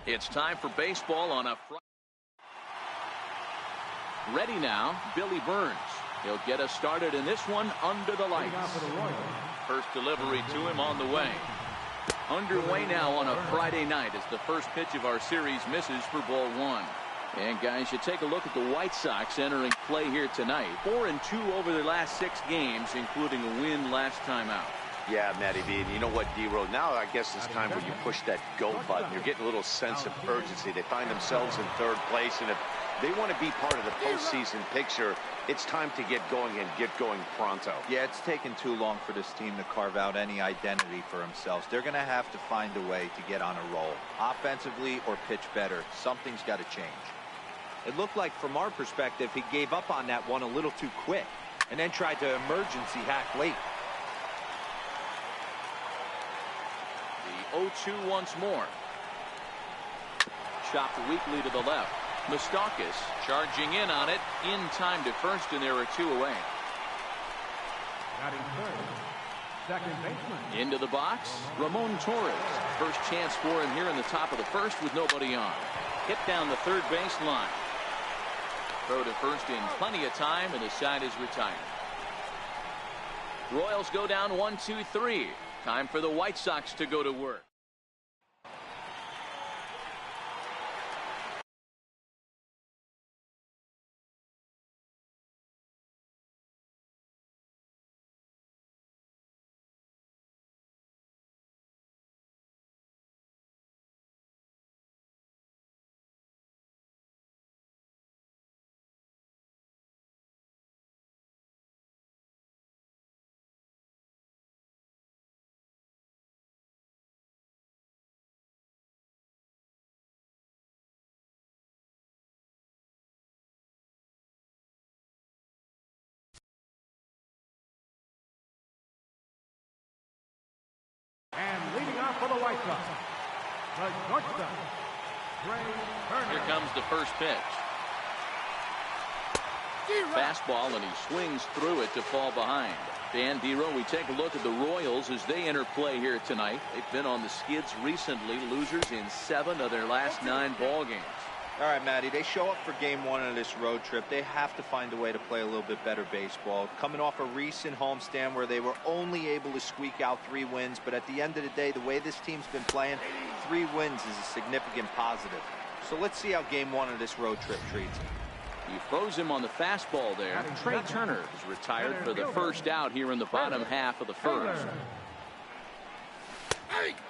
It's time for baseball on a Friday. Ready now, Billy Burns. He'll get us started in this one under the lights. First delivery to him on the way. Underway now on a Friday night as the first pitch of our series misses for ball one. And guys, you take a look at the White Sox entering play here tonight. 4-2 over their last 6 games, including a win last time out. Yeah, Matty V, and you know what, D-Road, now I guess it's time where you push that go button. You're getting a little sense of urgency. They find themselves in third place, and if they want to be part of the postseason picture, it's time to get going and get going pronto. Yeah, it's taken too long for this team to carve out any identity for themselves. They're going to have to find a way to get on a roll, offensively or pitch better. Something's got to change. It looked like, from our perspective, he gave up on that one a little too quick and then tried to emergency hack late. The 0-2 once more. Chopped weakly to the left. Moustakas charging in on it, in time to first, and there are 2 away. Second baseman. Into the box, Ramon Torres. First chance for him here in the top of the first with nobody on. Hit down the third base line. Throw to first in plenty of time, and the side is retired. Royals go down 1-2-3. Time for the White Sox to go to work. And leading off for the White Sox, the shortstop, Here comes the first pitch. Fastball, and he swings through it to fall behind. Dan Dero, we take a look at the Royals as they enter play here tonight. They've been on the skids recently, losers in 7 of their last 9 ball games. All right, Matty, they show up for game 1 of this road trip. They have to find a way to play a little bit better baseball. Coming off a recent homestand where they were only able to squeak out 3 wins, but at the end of the day, the way this team's been playing, 3 wins is a significant positive. So let's see how game 1 of this road trip treats him. He throws him on the fastball there. Trey Turner is retired for the first out here in the bottom half of the first.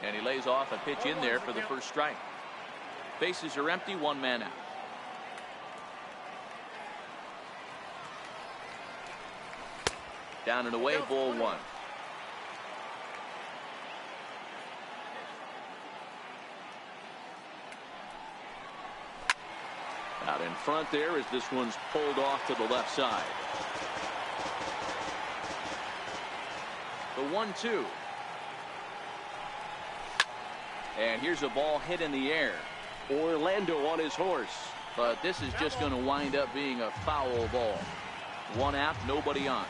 And he lays off a pitch in there for the first strike. Bases are empty, 1 man out. Down and away, ball 1. Out in front there as this one's pulled off to the left side. The 1-2. And here's a ball hit in the air. Orlando on his horse, but this is just going to wind up being a foul ball. 1 out, nobody on.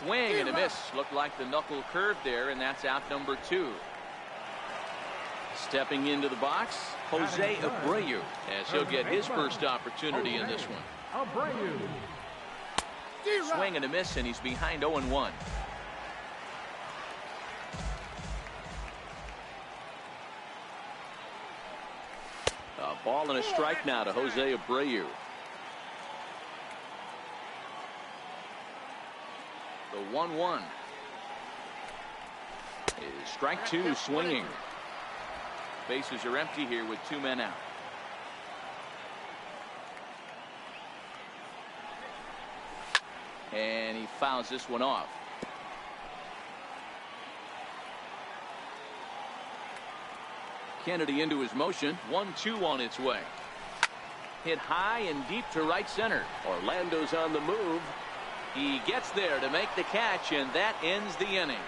Swing and a miss. Looked like the knuckle curve there, and that's out number 2. Stepping into the box, Jose Abreu, as he'll get his first opportunity in this one. Swing and a miss, and he's behind 0-1. A ball and a strike now to Jose Abreu. The 1-1 is strike 2, swinging. Bases are empty here with 2 men out. And he fouls this one off. Kennedy into his motion. 1-2 on its way. Hit high and deep to right center. Orlando's on the move. He gets there to make the catch, and that ends the inning.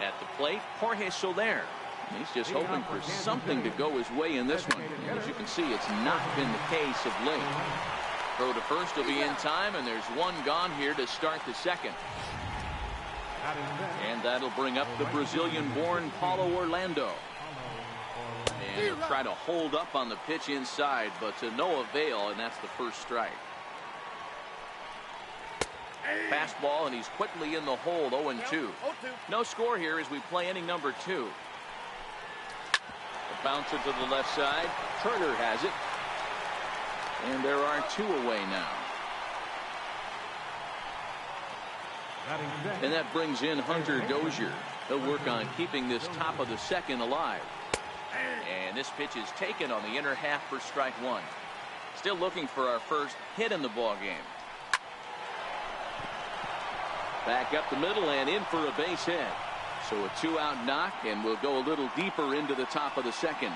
At the plate, Jorge Soler. He's just hoping for something to go his way in this one. And as you can see, it's not been the case of late. Throw to first will be in time, and there's 1 gone here to start the second. And that'll bring up the Brazilian-born Paulo Orlando. And he'll try to hold up on the pitch inside, but to no avail, and that's the first strike. Fastball, and he's quickly in the hold, 0-2. No score here as we play inning number 2. A bouncer to the left side. Turner has it. And there are 2 away now. And that brings in Hunter Dozier. He'll work on keeping this top of the second alive. And this pitch is taken on the inner half for strike 1. Still looking for our first hit in the ball game. Back up the middle and in for a base hit. So a 2-out knock, and we'll go a little deeper into the top of the second.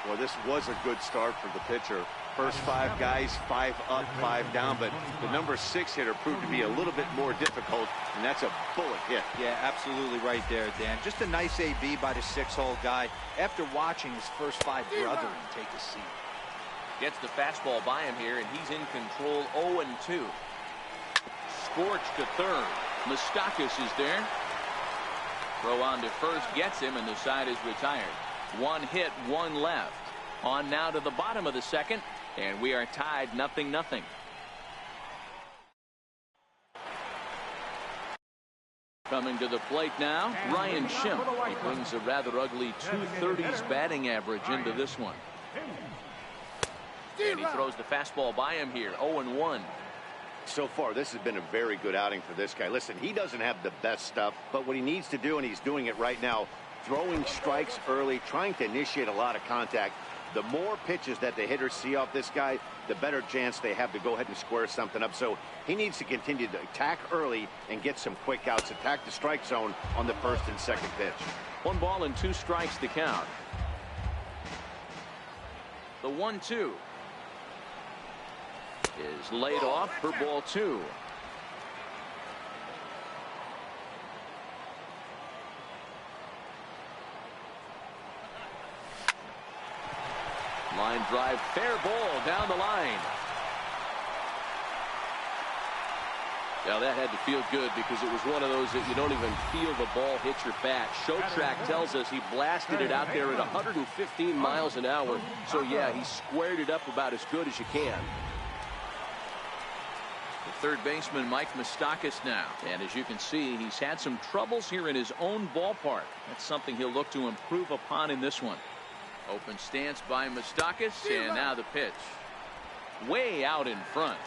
Well, this was a good start for the pitcher. First 5 guys, 5 up, 5 down, but the number 6 hitter proved to be a little bit more difficult, and that's a bullet hit. Yeah, absolutely right there, Dan. Just a nice AB by the 6-hole guy after watching his first 5 brethren take a seat. Gets the fastball by him here, and he's in control, 0-2. Scorched to third. Moustakas is there. Throw on to first, gets him, and the side is retired. 1 hit, 1 left. On now to the bottom of the second, and we are tied 0-0. Coming to the plate now, Ryan Schimpf. He brings a rather ugly 230s batting average into this one. And he throws the fastball by him here, 0-1. So far, this has been a very good outing for this guy. Listen, he doesn't have the best stuff, but what he needs to do, and he's doing it right now, throwing strikes early, trying to initiate a lot of contact. The more pitches that the hitters see off this guy, the better chance they have to go ahead and square something up. So he needs to continue to attack early and get some quick outs, attack the strike zone on the first and second pitch. 1 ball and 2 strikes to count. The 1-2 is laid off for ball 2. Line drive, fair ball down the line. Now that had to feel good because it was one of those that you don't even feel the ball hit your bat. Showtrack tells us he blasted it out there at 115 miles an hour. So yeah, he squared it up about as good as you can. The third baseman, Mike Moustakas, now. And as you can see, he's had some troubles here in his own ballpark. That's something he'll look to improve upon in this one. Open stance by Moustakas, and now the pitch. Way out in front.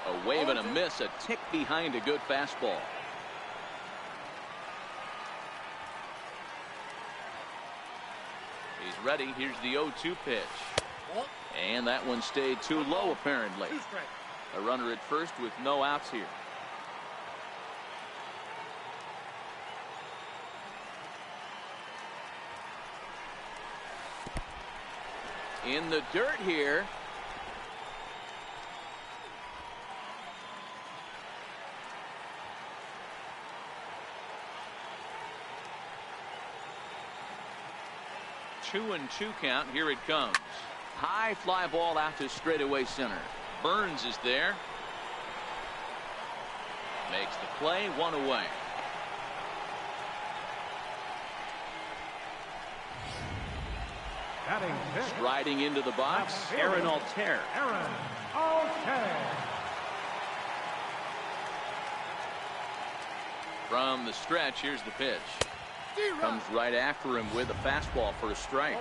A wave and a miss, a tick behind a good fastball. He's ready. Here's the 0-2 pitch. And that one stayed too low, apparently. A runner at first with no outs here. In the dirt here. Two and 2 count. Here it comes. High fly ball out to straightaway center. Burns is there. Makes the play, 1 away. Striding into the box, Aaron Altair. From the stretch, here's the pitch. Comes right after him with a fastball for a strike.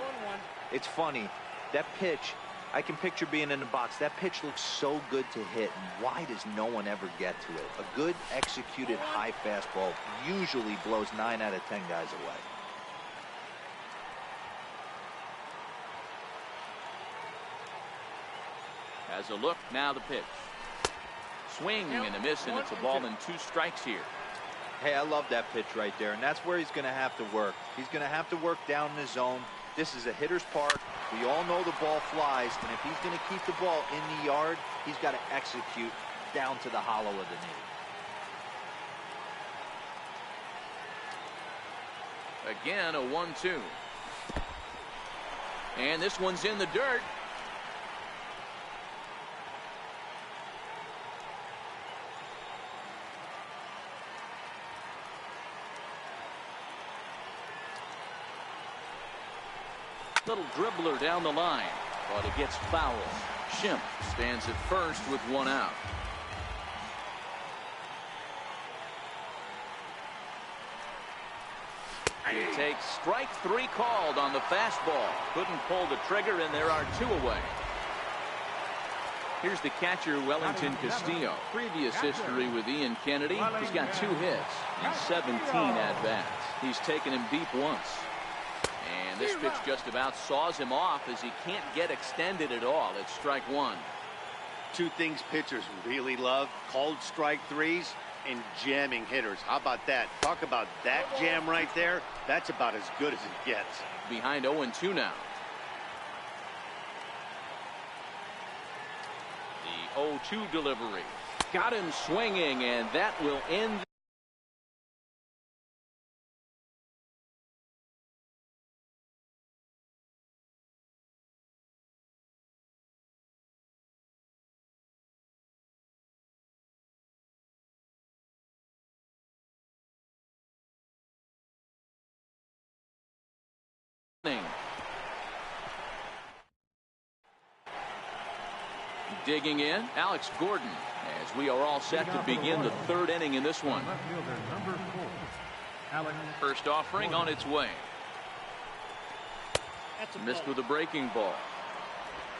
It's funny. That pitch, I can picture being in the box. That pitch looks so good to hit, and why does no one ever get to it? A good executed high fastball usually blows 9 out of 10 guys away. As a look, now the pitch. Swing and a miss, and it's a ball and 2 strikes here. Hey, I love that pitch right there, and that's where he's going to have to work. He's going to have to work down in the zone. This is a hitter's park. We all know the ball flies, and if he's going to keep the ball in the yard, he's got to execute down to the hollow of the knee. Again, a 1-2. And this one's in the dirt. Little dribbler down the line, but it gets fouled. Schimpf stands at first with one out. He takes strike three called on the fastball. Couldn't pull the trigger, and there are two away. Here's the catcher, Wellington Castillo. Previous history with Ian Kennedy. He's got 2 hits and 17 at-bats. He's taken him deep once. And this pitch just about saws him off as he can't get extended at all. It's strike one. 2 things pitchers really love: called strike threes and jamming hitters. How about that? Talk about that jam right there. That's about as good as it gets. Behind 0-2 now. The 0-2 delivery. Got him swinging, and that will end. Digging in, Alex Gordon, as we are all set to begin the 3rd inning in this one. First offering on its way. Missed with a breaking ball.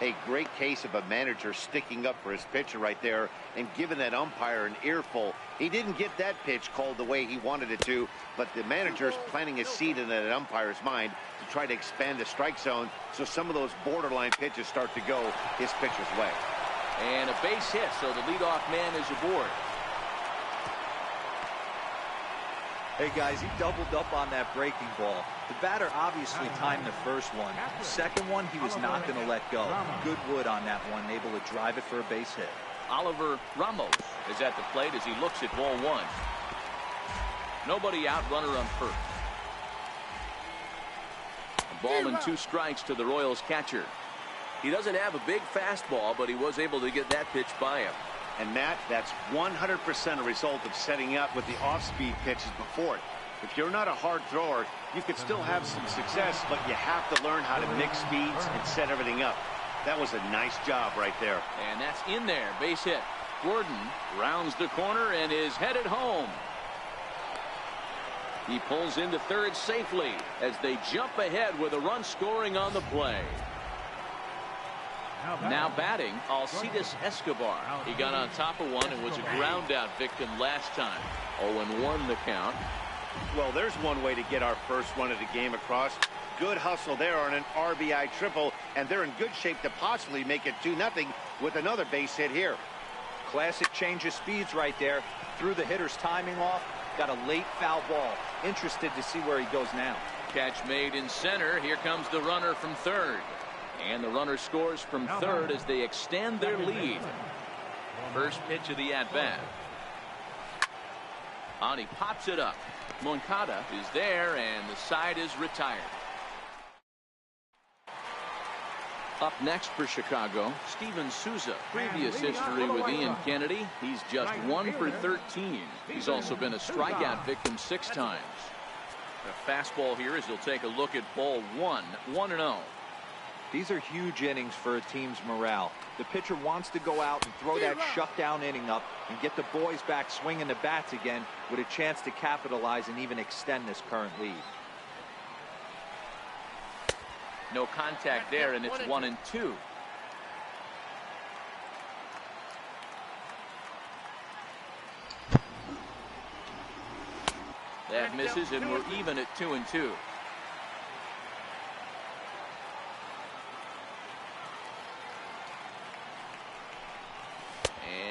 A great case of a manager sticking up for his pitcher right there and giving that umpire an earful. He didn't get that pitch called the way he wanted it to, but the manager's planting a seed in that umpire's mind to try to expand the strike zone so some of those borderline pitches start to go his pitcher's way. And a base hit, so the leadoff man is aboard. Hey guys, he doubled up on that breaking ball. The batter obviously timed the first one. The second one, he was not going to let go. Good wood on that one, able to drive it for a base hit. Oliver Ramos is at the plate as he looks at ball one. Nobody out, runner on first. A ball and 2 strikes to the Royals catcher. He doesn't have a big fastball, but he was able to get that pitch by him. And Matt, that's 100% a result of setting up with the off-speed pitches before it. If you're not a hard thrower, you could still have some success, but you have to learn how to mix speeds and set everything up. That was a nice job right there. And that's in there. Base hit. Gordon rounds the corner and is headed home. He pulls into third safely as they jump ahead with a run scoring on the play. Now batting, Alcides Escobar. He got on top of one and was a ground out victim last time. 0-1 the count. Well, there's one way to get our first run of the game across. Good hustle there on an RBI triple, and they're in good shape to possibly make it 2-0 with another base hit here. Classic change of speeds right there. Threw the hitter's timing off. Got a late foul ball. Interested to see where he goes now. Catch made in center. Here comes the runner from third. And the runner scores from third as they extend their lead. First pitch of the at-bat. And he pops it up. Moncada is there, and the side is retired. Up next for Chicago, Steven Souza. Previous history with Ian Kennedy. He's just 1 for 13. He's also been a strikeout victim 6 times. The fastball here as he'll take a look at ball 1. 1-0. These are huge innings for a team's morale. The pitcher wants to go out and throw that shutdown inning up and get the boys back swinging the bats again with a chance to capitalize and even extend this current lead. No contact there, and it's 1-2. That misses, and we're even at 2-2.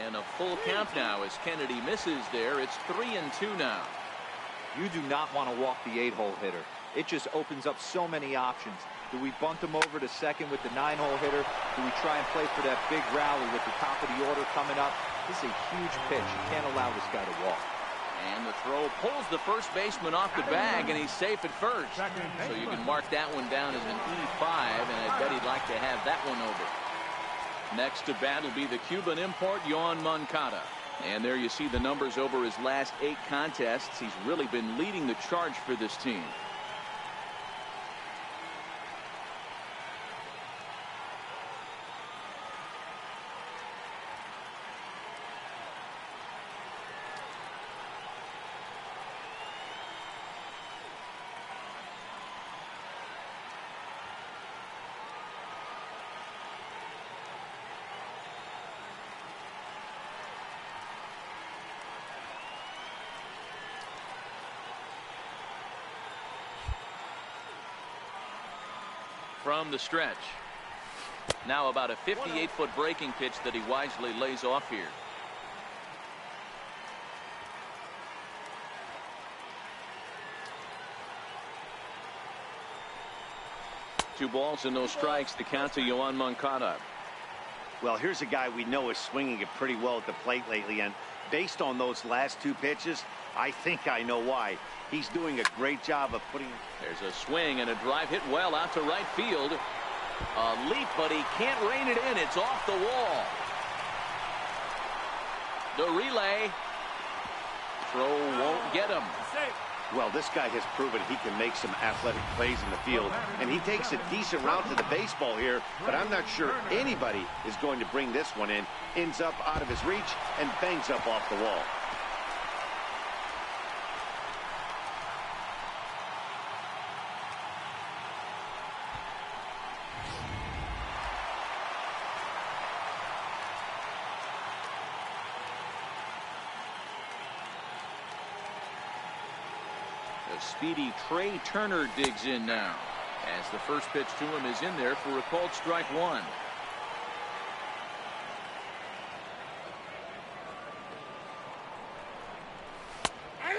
And a full count now as Kennedy misses there. It's 3-2 now. You do not want to walk the 8-hole hitter. It just opens up so many options. Do we bunt him over to second with the 9-hole hitter? Do we try and play for that big rally with the top of the order coming up? This is a huge pitch. You can't allow this guy to walk. And the throw pulls the first baseman off the bag, and he's safe at first. So you can mark that one down as an E5, and I bet he'd like to have that one over. Next to bat will be the Cuban import, Yoan Moncada. And there you see the numbers over his last 8 contests. He's really been leading the charge for this team. from the stretch. Now about a 58-foot breaking pitch that he wisely lays off here. Two balls and no strikes. The count to Yoan Moncada. Well, here's a guy we know is swinging it pretty well at the plate lately, and based on those last two pitches, I think I know why. He's doing a great job of putting. There's a swing and a drive hit well out to right field. A leap, but he can't rein it in. It's off the wall. The relay. Throw won't get him. Well, this guy has proven he can make some athletic plays in the field, and he takes a decent route to the baseball here, but I'm not sure anybody is going to bring this one in. Ends up out of his reach and bangs up off the wall. The speedy Trey Turner digs in now, as the first pitch to him is in there for a called strike one.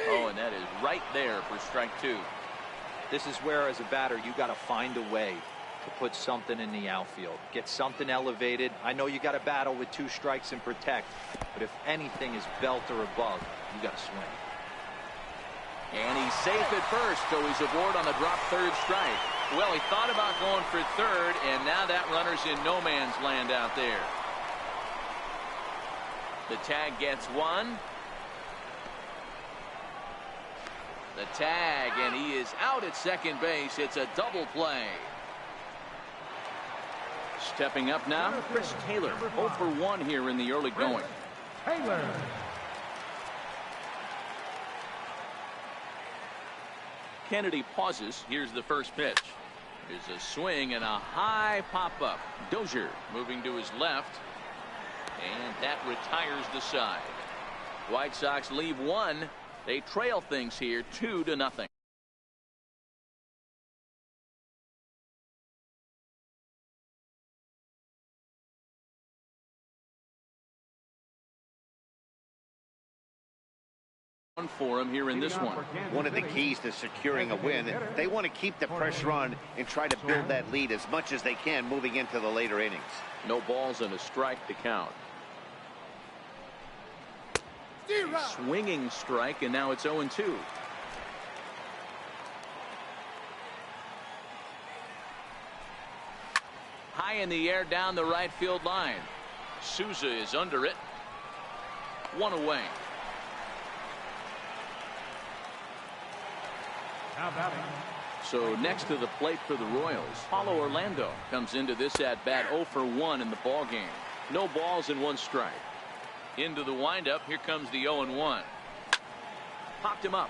Oh, and that is right there for strike two. This is where, as a batter, you got to find a way to put something in the outfield. Get something elevated. I know you got to battle with two strikes and protect, but if anything is belt or above, you got to swing. And he's safe at first, so he's aboard on the drop third strike. Well, he thought about going for third, and now that runner's in no man's land out there. The tag gets one. The tag, and he is out at second base. It's a double play. Stepping up now, Chris Taylor, 0 for 1 here in the early going. Taylor. Kennedy pauses. Here's the first pitch. There's a swing and a high pop-up. Dozier moving to his left, and that retires the side. White Sox leave one. They trail things here 2-0. For him here in this one. One of the keys to securing a win, they want to keep the pressure on and try to build that lead as much as they can moving into the later innings. No balls and a strike to count. A swinging strike, and now it's 0-2. High in the air down the right field line. Souza is under it. One away. So next to the plate for the Royals, Paulo Orlando comes into this at bat 0 for 1 in the ball game. No balls and one strike. Into the windup. Here comes the 0-1. Popped him up.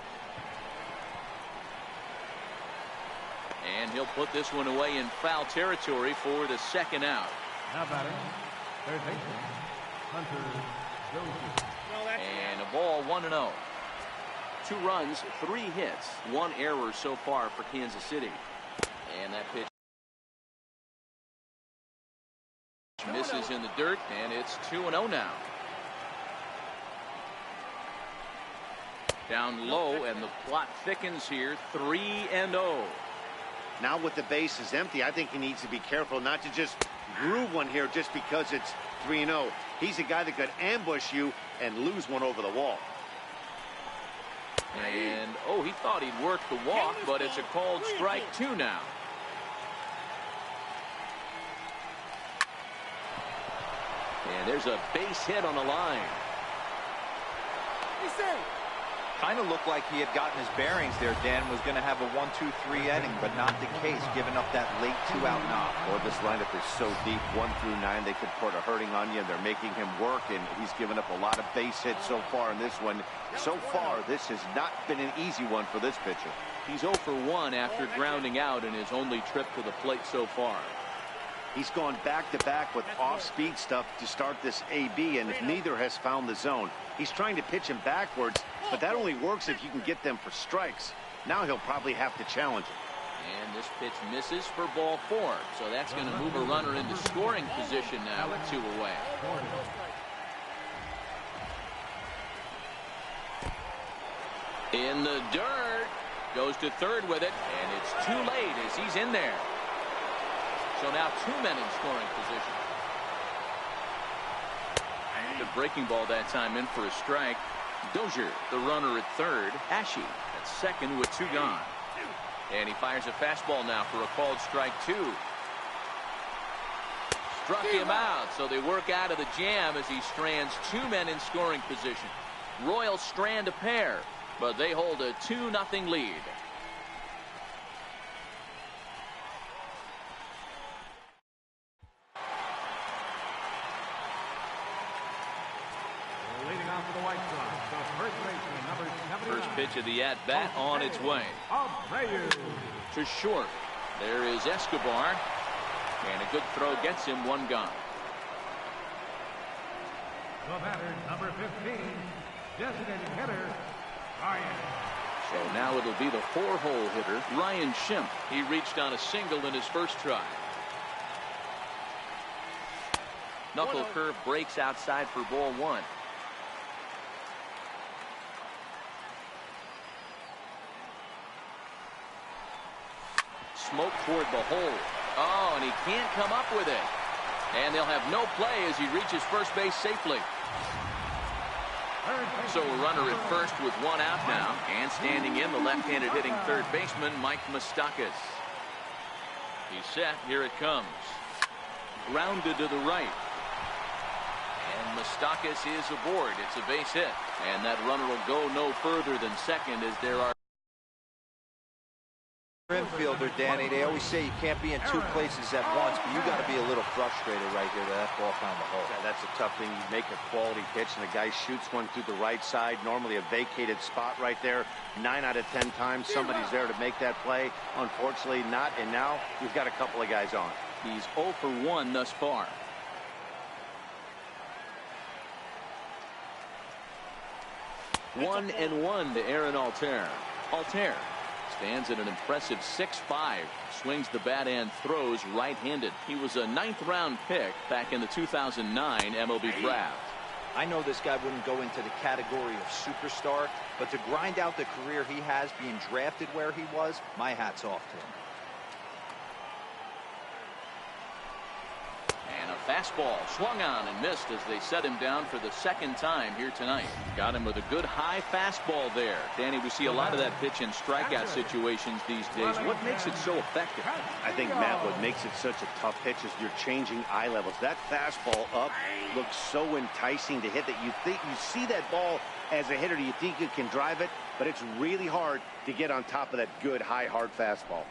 And he'll put this one away in foul territory for the second out. Now batting, third baseman, Hunter Dozier. And a ball, 1-0. 2 runs, 3 hits, 1 error so far for Kansas City. And that pitch misses in the dirt, and it's 2-0 now. Down low, and the plot thickens here, 3-0. Now with the bases empty, I think he needs to be careful not to just groove one here just because it's 3-0. He's a guy that could ambush you and lose one over the wall. And, oh, he thought he'd work the walk, but it's a called strike 2 now. And there's a base hit on the line. Kind of looked like he had gotten his bearings there. Dan was going to have a 1-2-3 inning, but not the case, giving up that late 2-out knock. Well, this lineup is so deep, 1 through 9, they could put a hurting on you, and they're making him work, and he's given up a lot of base hits so far in this one. So far, this has not been an easy one for this pitcher. He's 0 for 1 after grounding out in his only trip to the plate so far. He's gone back-to-back with off-speed stuff to start this AB, and neither has found the zone. He's trying to pitch him backwards, but that only works if you can get them for strikes. Now he'll probably have to challenge him. And this pitch misses for ball 4. So that's going to move a runner into scoring position now with 2 away. In the dirt. Goes to third with it. And it's too late as he's in there. So now 2 men in scoring position. The breaking ball that time in for a strike. Dozier, the runner at third. Ashe at second with 2 gone. And he fires a fastball now for a called strike 2. Struck him out, so they work out of the jam as he strands 2 men in scoring position. Royals strand a pair, but they hold a 2-0 lead. Leading off for the White Sox, the first baseman, number 79. First pitch of the at-bat on its way. To short. There is Escobar. And a good throw gets him 1 gone. The batter, number 15, designated hitter, Ryan. So now it'll be the 4-hole hitter, Ryan Schimpf. He reached on a single in his first try. Knuckle curve breaks outside for ball 1. Smoke toward the hole. Oh, and he can't come up with it. And they'll have no play as he reaches first base safely. So a runner at first with 1 out now. And standing in, the left-handed hitting third baseman, Mike Moustakas. He's set. Here it comes. Grounded to the right. And Moustakas is aboard. It's a base hit. And that runner will go no further than second as there are infielder, Danny. They always say you can't be in 2 places at once, but you got to be a little frustrated right here that ball found the hole. Yeah, that's a tough thing. You make a quality pitch and the guy shoots one through the right side, normally a vacated spot right there. 9 out of 10 times somebody's there to make that play. Unfortunately not, and now we've got a couple of guys on. He's 0 for 1 thus far. One and 1 to Aaron Altair. Altair stands at an impressive 6'5", swings the bat and throws right-handed. He was a 9th-round pick back in the 2009 MLB draft. I know this guy wouldn't go into the category of superstar, but to grind out the career he has being drafted where he was, my hat's off to him. And a fastball swung on and missed as they set him down for the 2nd time here tonight. Got him with a good high fastball there. Danny, we see a lot of that pitch in strikeout situations these days. What makes it so effective? I think, Matt, what makes it such a tough pitch is you're changing eye levels. That fastball up looks so enticing to hit that you think you see that ball as a hitter. You think you can drive it, but it's really hard to get on top of that good high hard fastball.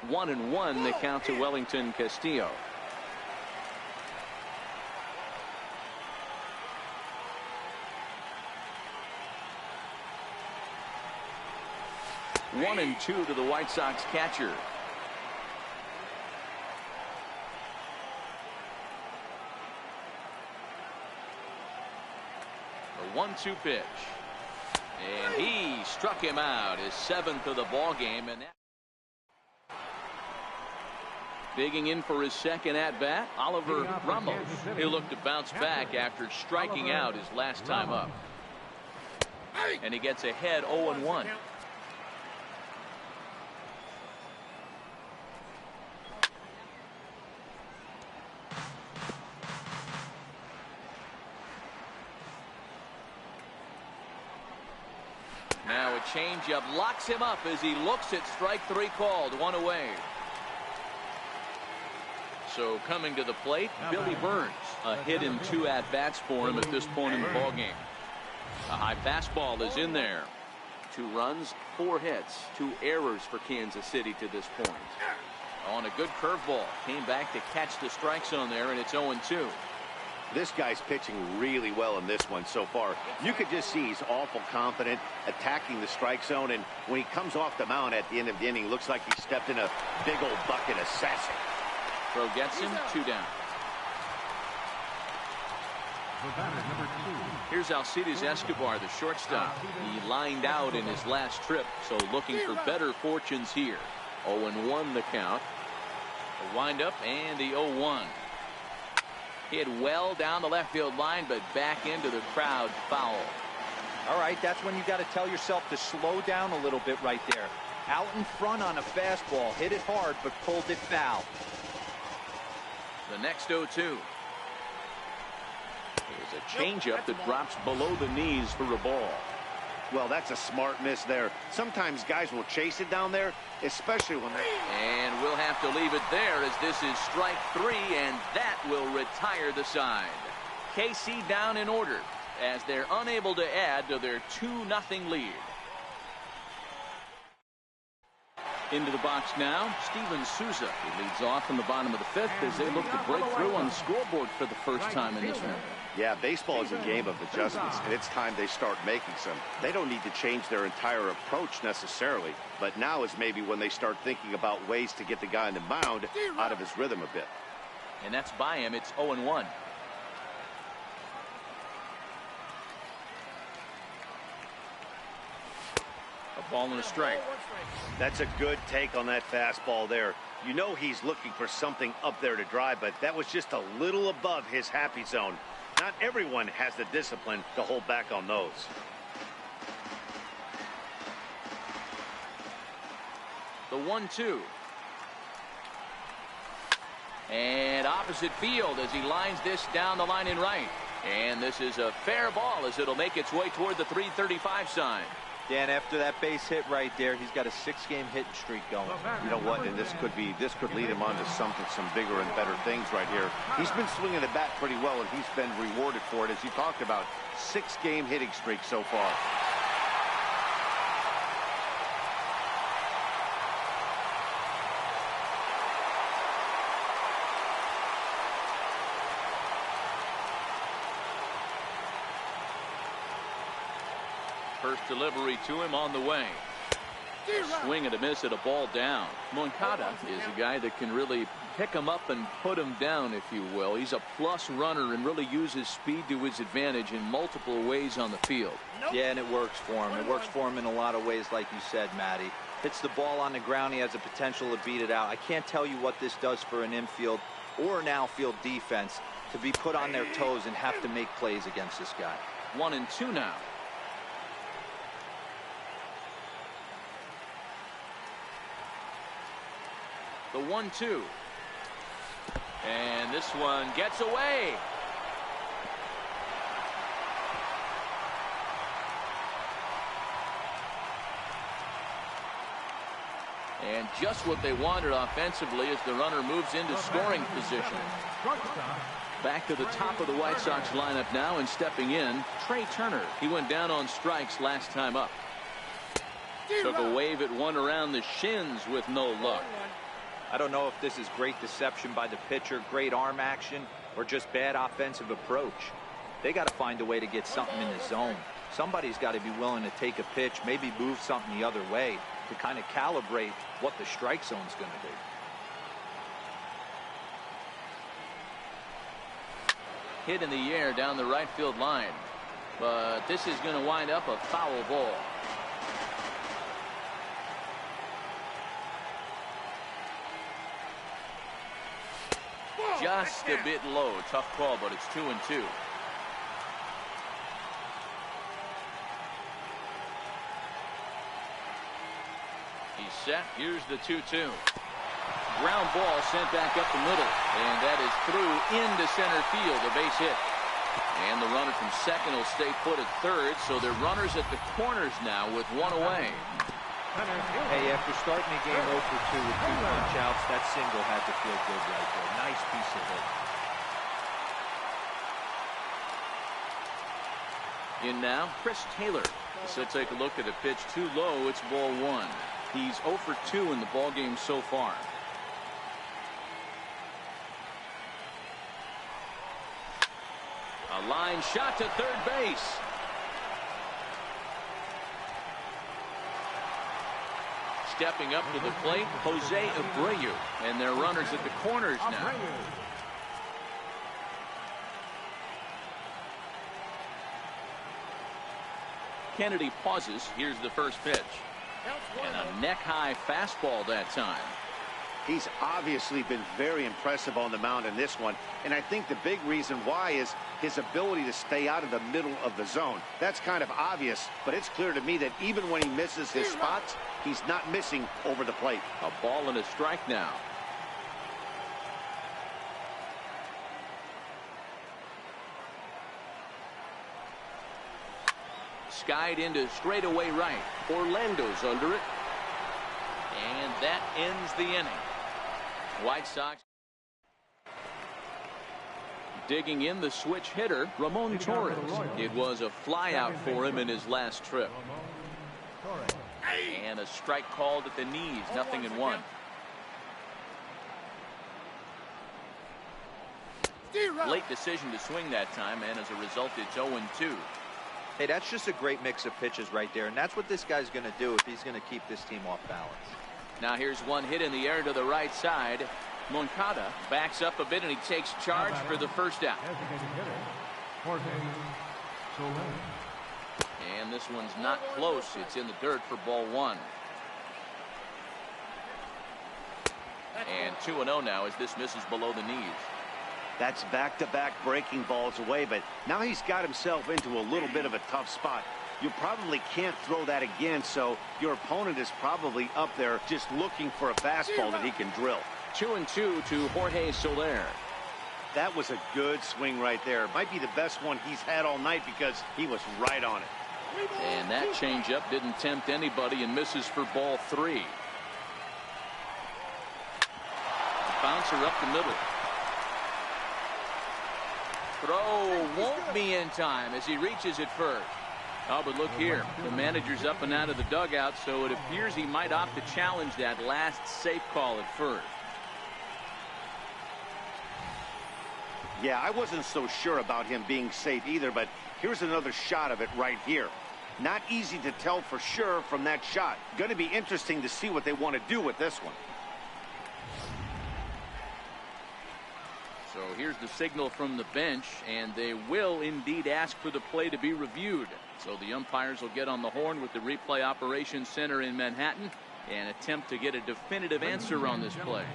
1-1 the count to Wellington Castillo. One and 2 to the White Sox catcher. The 1-2 pitch. And he struck him out, his 7th of the ball game. And that digging in for his 2nd at-bat, Oliver Ramos. He'll look to bounce back after striking out his last time up. And he gets ahead 0-1. Now a changeup locks him up as he looks at strike 3 called. 1 away. So coming to the plate, Billy Burns. A hit in 2 at-bats for him at this point in the ballgame. A high fastball is in there. 2 runs, 4 hits, 2 errors for Kansas City to this point. On a good curveball. Came back to catch the strike zone there, and it's 0-2. This guy's pitching really well in this one so far. You could just see he's awful confident attacking the strike zone, and when he comes off the mound at the end of the inning, looks like he stepped in a big old bucket of sassy. Throw gets him, 2 down. Here's Alcides Escobar, the shortstop. He lined out in his last trip, so looking for better fortunes here. 0-1 the count. The windup and the 0-1. Hit well down the left field line, but back into the crowd, foul. All right, that's when you got to tell yourself to slow down a little bit right there. Out in front on a fastball, hit it hard, but pulled it foul. The next 0-2. Here's a changeup that drops below the knees for a ball. Well, that's a smart miss there. Sometimes guys will chase it down there, especially when they... And we'll have to leave it there as this is strike 3, and that will retire the side. KC down in order as they're unable to add to their 2-0 lead. Into the box now, Steven Souza. He leads off in the bottom of the 5th as they look to break through on the scoreboard for the first time in this one. Yeah, baseball is a game of adjustments, and it's time they start making some. They don't need to change their entire approach necessarily, but now is maybe when they start thinking about ways to get the guy on the mound out of his rhythm a bit. And that's by him. It's 0-1. A ball and a strike. That's a good take on that fastball there. You know he's looking for something up there to drive, but that was just a little above his happy zone. Not everyone has the discipline to hold back on those. The 1-2. And opposite field as he lines this down the line in right. And this is a fair ball as it'll make its way toward the 335 sign. Dan, after that base hit right there, he's got a 6-game hitting streak going. You know what? And this could lead him on to some bigger and better things right here. He's been swinging the bat pretty well, and he's been rewarded for it, as you talked about. 6-game hitting streak so far. First delivery to him on the way. A swing and a miss at a ball down. Moncada is a guy that can really pick him up and put him down, if you will. He's a plus runner and really uses speed to his advantage in multiple ways on the field. Yeah, and it works for him. It works for him in a lot of ways, like you said, Matty. Hits the ball on the ground. He has the potential to beat it out. I can't tell you what this does for an infield or an outfield defense to be put on their toes and have to make plays against this guy. 1-2 now. The 1-2. And this one gets away. And just what they wanted offensively as the runner moves into scoring position. Back to the top of the White Sox lineup now, and stepping in, Trey Turner. He went down on strikes last time up. Took a wave at one around the shins with no luck. I don't know if this is great deception by the pitcher, great arm action, or just bad offensive approach. They got to find a way to get something in the zone. Somebody's got to be willing to take a pitch, maybe move something the other way to kind of calibrate what the strike zone's going to be. Hit in the air down the right field line. But this is going to wind up a foul ball. Just a bit low. Tough call, but it's 2-2. He's set. Here's the 2-2. Ground ball sent back up the middle, and that is through into center field, a base hit. And the runner from second will stay put at third, so they're runners at the corners now with one away. Hey, after starting the game 0 for 2 with 2 punch-outs, that single had to feel good right there. Nice piece of hit. In now, Chris Taylor. So take a look at a pitch too low. It's ball 1. He's 0 for 2 in the ball game so far. A line shot to third base. Stepping up to the plate, Jose Abreu, and their runners at the corners now. Kennedy pauses. Here's the first pitch. And a neck-high fastball that time. He's obviously been very impressive on the mound in this one, and I think the big reason why is his ability to stay out of the middle of the zone. That's kind of obvious, but it's clear to me that even when he misses his spots, he's not missing over the plate. A ball and a strike now. Skied into straightaway right. Orlando's under it. And that ends the inning. White Sox digging in the switch hitter, Ramon Torres. It was a flyout for him in his last trip. And a strike called at the knees, 0-1. Late decision to swing that time, and as a result, it's 0-2. Hey, that's just a great mix of pitches right there, and that's what this guy's going to do if he's going to keep this team off balance. Now here's one hit in the air to the right side. Moncada backs up a bit, and he takes charge for the first out. And this one's not close. It's in the dirt for ball one. And 2-0 now as this misses below the knees. That's back-to-back breaking balls away, but now he's got himself into a little bit of a tough spot. You probably can't throw that again, so your opponent is probably up there just looking for a fastball that he can drill. 2-2 to Jorge Soler. That was a good swing right there. Might be the best one he's had all night because he was right on it. And that changeup didn't tempt anybody and misses for ball three. Bouncer up the middle. Throw won't be in time as he reaches it first. Oh, but look here. The manager's up and out of the dugout, so it appears he might opt to challenge that last safe call at first. Yeah, I wasn't so sure about him being safe either, but here's another shot of it right here. Not easy to tell for sure from that shot. Going to be interesting to see what they want to do with this one. So here's the signal from the bench, and they will indeed ask for the play to be reviewed. So the umpires will get on the horn with the replay operations center in Manhattan and attempt to get a definitive answer on this play.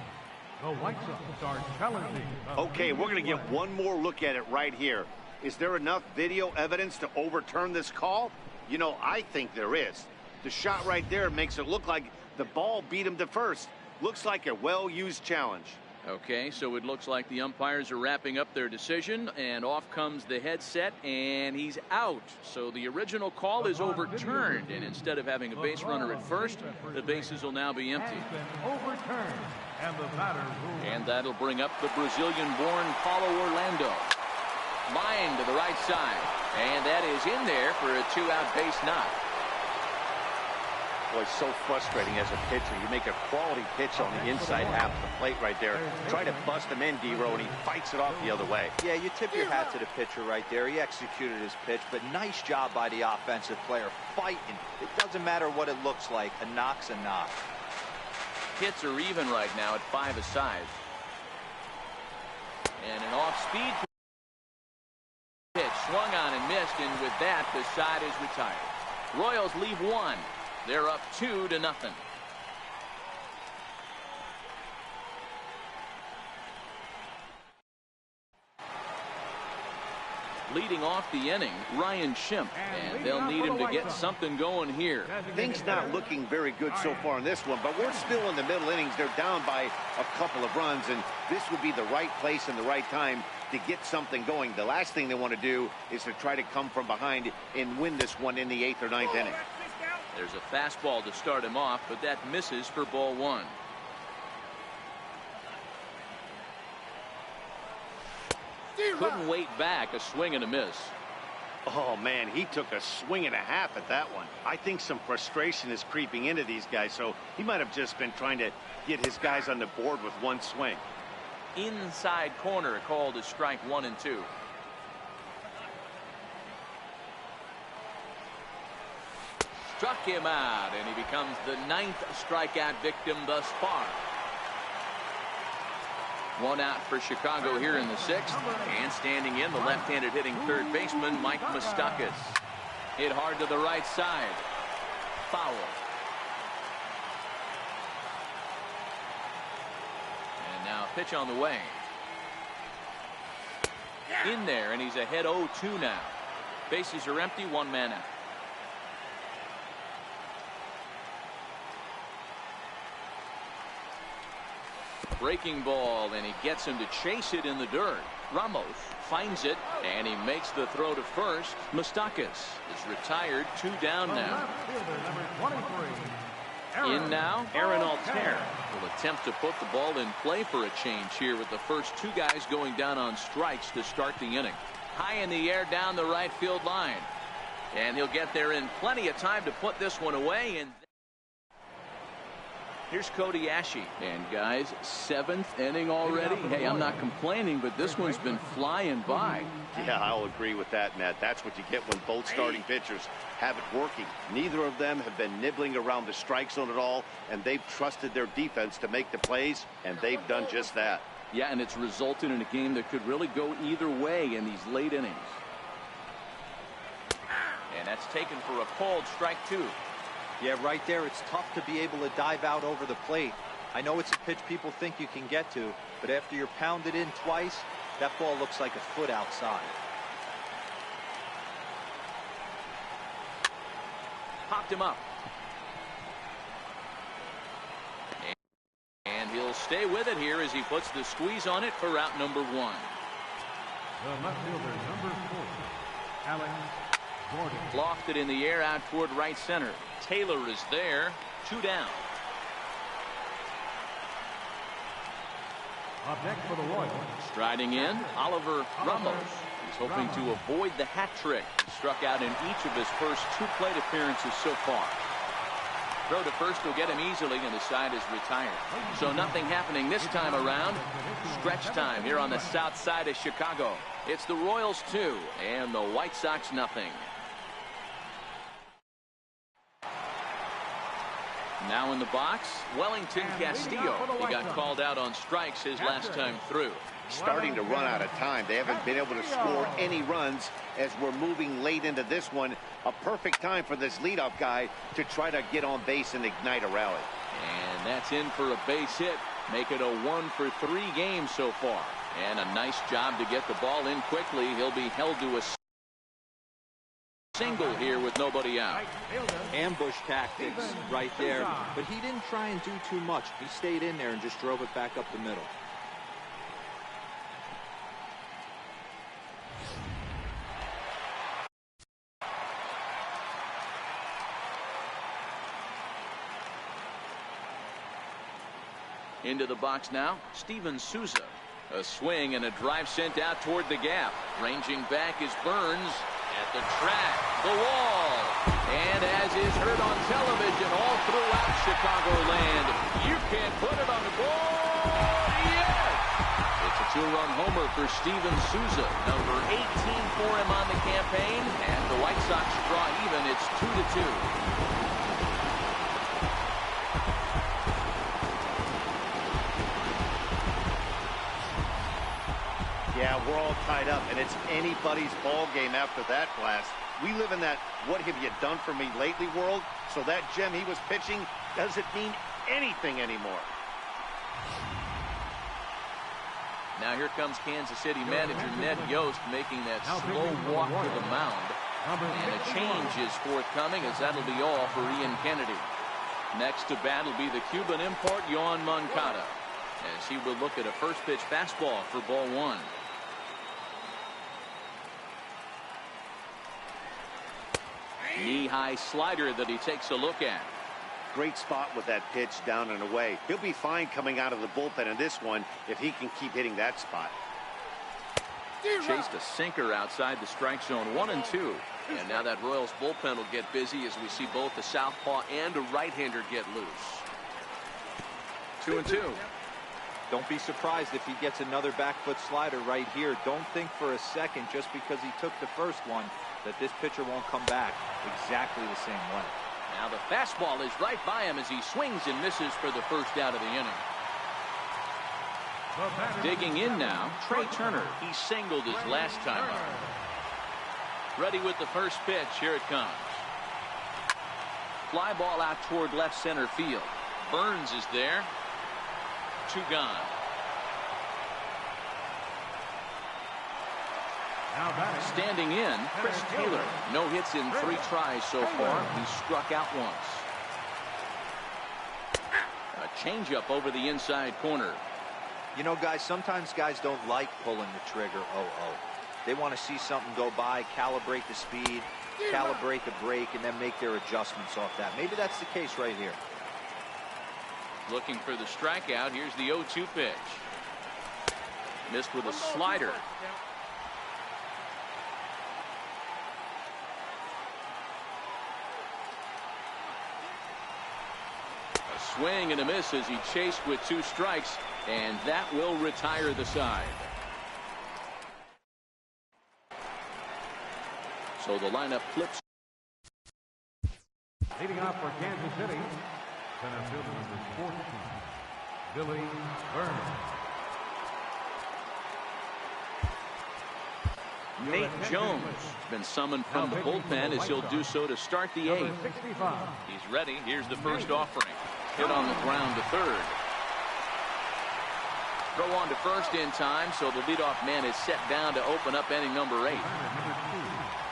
Okay, we're going to get one more look at it right here. Is there enough video evidence to overturn this call? You know, I think there is. The shot right there makes it look like the ball beat him to first. Looks like a well-used challenge. Okay, so it looks like the umpires are wrapping up their decision, and off comes the headset, and he's out. So the original call is overturned, and instead of having a base runner at first, the bases will now be empty. And that'll bring up the Brazilian-born Paulo Orlando. Line to the right side, and that is in there for a two-out base knock. Boy, so frustrating as a pitcher. You make a quality pitch on the inside half of the plate right there. Try to bust him in, D-Row, and he fights it off the other way. Yeah, you tip your hat to the pitcher right there. He executed his pitch, but nice job by the offensive player fighting. It doesn't matter what it looks like. A knock's a knock. Hits are even right now at 5 aside. And an off-speed pitch swung on and missed, and with that, the side is retired. Royals leave one. They're up 2-0. Leading off the inning, Ryan Schimpf, and they'll need him to get something going here. Things not looking very good so far in this one, but we're still in the middle innings. They're down by a couple of runs, and this would be the right place and the right time to get something going. The last thing they want to do is to try to come from behind and win this one in the 8th or 9th inning. There's a fastball to start him off, but that misses for ball one. Couldn't wait back. A swing and a miss. Oh, man, he took a swing and a half at that one. I think some frustration is creeping into these guys, so he might have just been trying to get his guys on the board with one swing. Inside corner called as strike 1 and 2. Struck him out, and he becomes the 9th strikeout victim thus far. One out for Chicago here in the 6th, and standing in, the left-handed hitting third baseman Mike Moustakas. Hit hard to the right side. Foul. pitch on the way. In there, and he's ahead 0-2 now. Bases are empty, one man out. Breaking ball, and he gets him to chase it in the dirt. Ramos finds it, and he makes the throw to first. Moustakas is retired, 2 down now. In now, Aaron Altair will attempt to put the ball in play for a change here with the first 2 guys going down on strikes to start the inning. High in the air down the right field line. And he'll get there in plenty of time to put this one away. And here's Cody Ashe. And guys, 7th inning already. Hey, I'm not complaining, but this one's been flying by. Yeah, I'll agree with that, Matt. That's what you get when both starting pitchers have it working. Neither of them have been nibbling around the strike zone at all, and they've trusted their defense to make the plays, and they've done just that. Yeah, and it's resulted in a game that could really go either way in these late innings. And that's taken for a called strike 2. Yeah, right there, it's tough to be able to dive out over the plate. I know it's a pitch people think you can get to, but after you're pounded in twice, that ball looks like a foot outside. Popped him up. And he'll stay with it here as he puts the squeeze on it for out number 1. The left fielder, number 4, Alex Gordon. Lofted in the air out toward right center. Taylor is there, 2 down. Up next for the Royals. Striding in, Oliver Ramos. He's hoping to avoid the hat trick. He struck out in each of his first 2 plate appearances so far. Throw to first will get him easily, and the side is retired. So nothing happening this time around. Stretch time here on the south side of Chicago. It's the Royals 2 and the White Sox nothing. Now in the box, Wellington Castillo. He got called out on strikes his last time through. Starting to run out of time. They haven't been able to score any runs as we're moving late into this one. A perfect time for this leadoff guy to try to get on base and ignite a rally. And that's in for a base hit. Make it a 1-for-3 game so far. And a nice job to get the ball in quickly. He'll be held to a single here with nobody out. Ambush tactics right there, but he didn't try and do too much. He stayed in there and just drove it back up the middle. Into the box now, Steven Souza. A swing and a drive sent out toward the gap. Ranging back is Burns at the track, the wall. And as is heard on television all throughout Chicagoland, you can't put it on the board. Yes! It's a 2-run homer for Steven Souza, number 18 for him on the campaign. And the White Sox draw even. It's 2-2. Yeah, we're all tied up, and it's anybody's ball game after that blast. We live in that what have you done for me lately world, so that gem he was pitching doesn't mean anything anymore. Now here comes Kansas City manager Ned Yost making that slow walk to the mound. And a change is forthcoming as that'll be all for Ian Kennedy. Next to bat will be the Cuban import Yoan Moncada as he will look at a first pitch fastball for ball 1. Knee-high slider that he takes a look at. Great spot with that pitch down and away. He'll be fine coming out of the bullpen in this one if he can keep hitting that spot. Chased a sinker outside the strike zone, 1-2. And now that Royals bullpen will get busy as we see both a southpaw and a right-hander get loose. 2-2. Don't be surprised if he gets another back foot slider right here. Don't think for a second, just because he took the first one, that this pitcher won't come back exactly the same way. Now the fastball is right by him as he swings and misses for the first out of the inning. Digging in now, Trey Turner. He singled his last time out. Ready with the first pitch. Here it comes. Fly ball out toward left center field. Burns is there. 2 gone. Now batting. Standing in, Chris Taylor. No hits in 3 tries so far. He struck out once. A changeup over the inside corner. You know, guys, sometimes guys don't like pulling the trigger. They want to see something go by, calibrate the speed, calibrate the break, and then make their adjustments off that. Maybe that's the case right here. Looking for the strikeout. Here's the 0-2 pitch. Missed with a slider. A swing and a miss as he chased with 2 strikes, and that will retire the side. So the lineup flips. Leading off for Kansas City, center fielder number 14, Billy Burns. Nate Jones has been summoned from the bullpen as he'll do so to start the 8th. He's ready. Here's the first offering. Hit on the ground to third. Throw on to first in time, so the leadoff man is set down to open up inning number 8.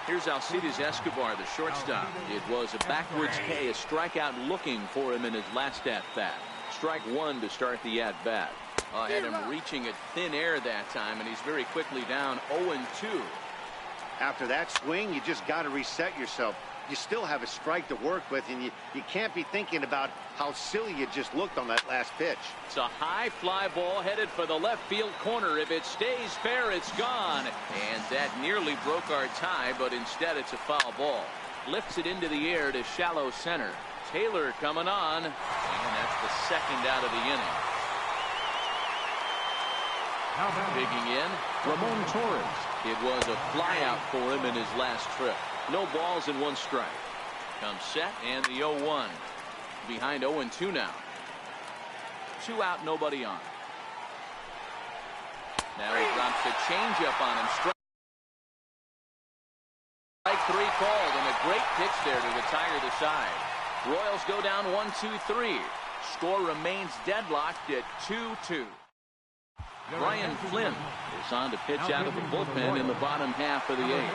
Here's Alcides Escobar, the shortstop. It was a backwards K, a strikeout looking for him in his last at-bat. Strike 1 to start the at-bat. I had him reaching at thin air that time, and he's very quickly down 0-2. After that swing, you just got to reset yourself. You still have a strike to work with, and you can't be thinking about how silly you just looked on that last pitch. It's a high fly ball headed for the left field corner. If it stays fair, it's gone. And that nearly broke our tie, but instead it's a foul ball. Lifts it into the air to shallow center. Taylor coming on, and that's the second out of the inning. Digging in, Ramon Torres. It was a flyout for him in his last trip. No balls and 1 strike. Comes set and the 0-1. Behind 0-2 now. 2 out, nobody on. Now he drops a changeup on him. Strike 3 called, and a great pitch there to retire the side. Royals go down 1-2-3. Score remains deadlocked at 2-2. Brian Flynn is on to pitch out of the bullpen in the bottom half of the 8th.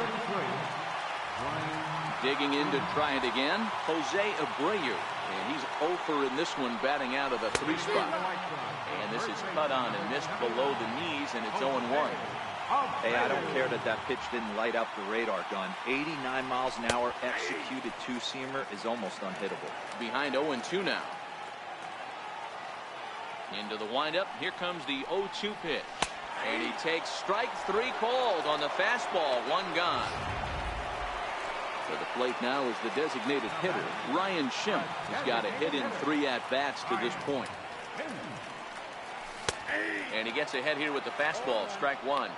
Digging in to try it again, Jose Abreu. And he's 0 in this one, batting out of the 3 spot. And this is cut on and missed below the knees, and it's 0-1. Hey, I don't care that pitch didn't light up the radar gun. 89 miles an hour executed 2-seamer is almost unhittable. Behind 0-2 now. Into the windup. Here comes the 0-2 pitch. And he takes strike 3 called on the fastball. 1 gone. To the plate now is the designated hitter, Ryan Schimpf. He's got a hit in 3 at-bats to this point. And he gets ahead here with the fastball. Strike 1.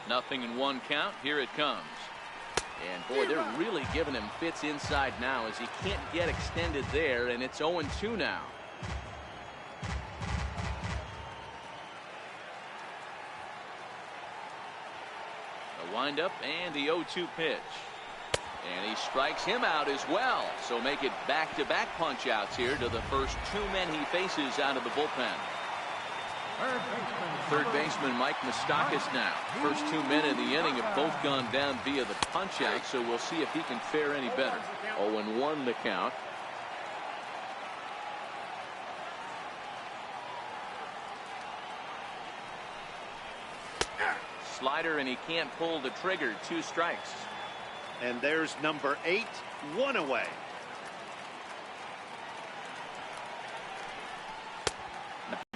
Nothing in 1 count. Here it comes. And boy, they're really giving him fits inside now as he can't get extended there, and it's 0-2 now. The windup and the 0-2 pitch. And he strikes him out as well. So make it back-to-back punch-outs here to the first 2 men he faces out of the bullpen. Third baseman Mike Moustakas now. First 2 men in the inning have both gone down via the punch-out, so we'll see if he can fare any better. 0-1 the count. Slider, and he can't pull the trigger. 2 strikes. And there's number 8, 1 away.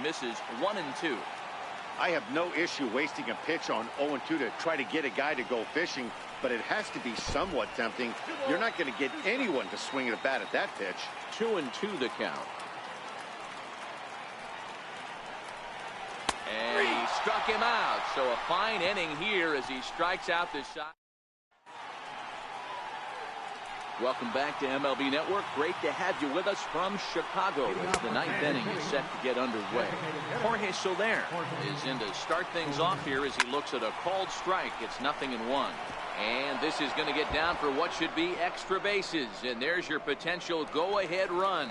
Misses 1-2. I have no issue wasting a pitch on 0-2 to try to get a guy to go fishing, but it has to be somewhat tempting. You're not going to get anyone to swing at a bat at that pitch. 2-2 the count. And he struck him out. So a fine inning here as he strikes out this side. Welcome back to MLB Network. Great to have you with us from Chicago as the ninth inning is set to get underway. Jorge Soler is in to start things off here as he looks at a called strike. It's 0-1. And this is going to get down for what should be extra bases. And there's your potential go-ahead run.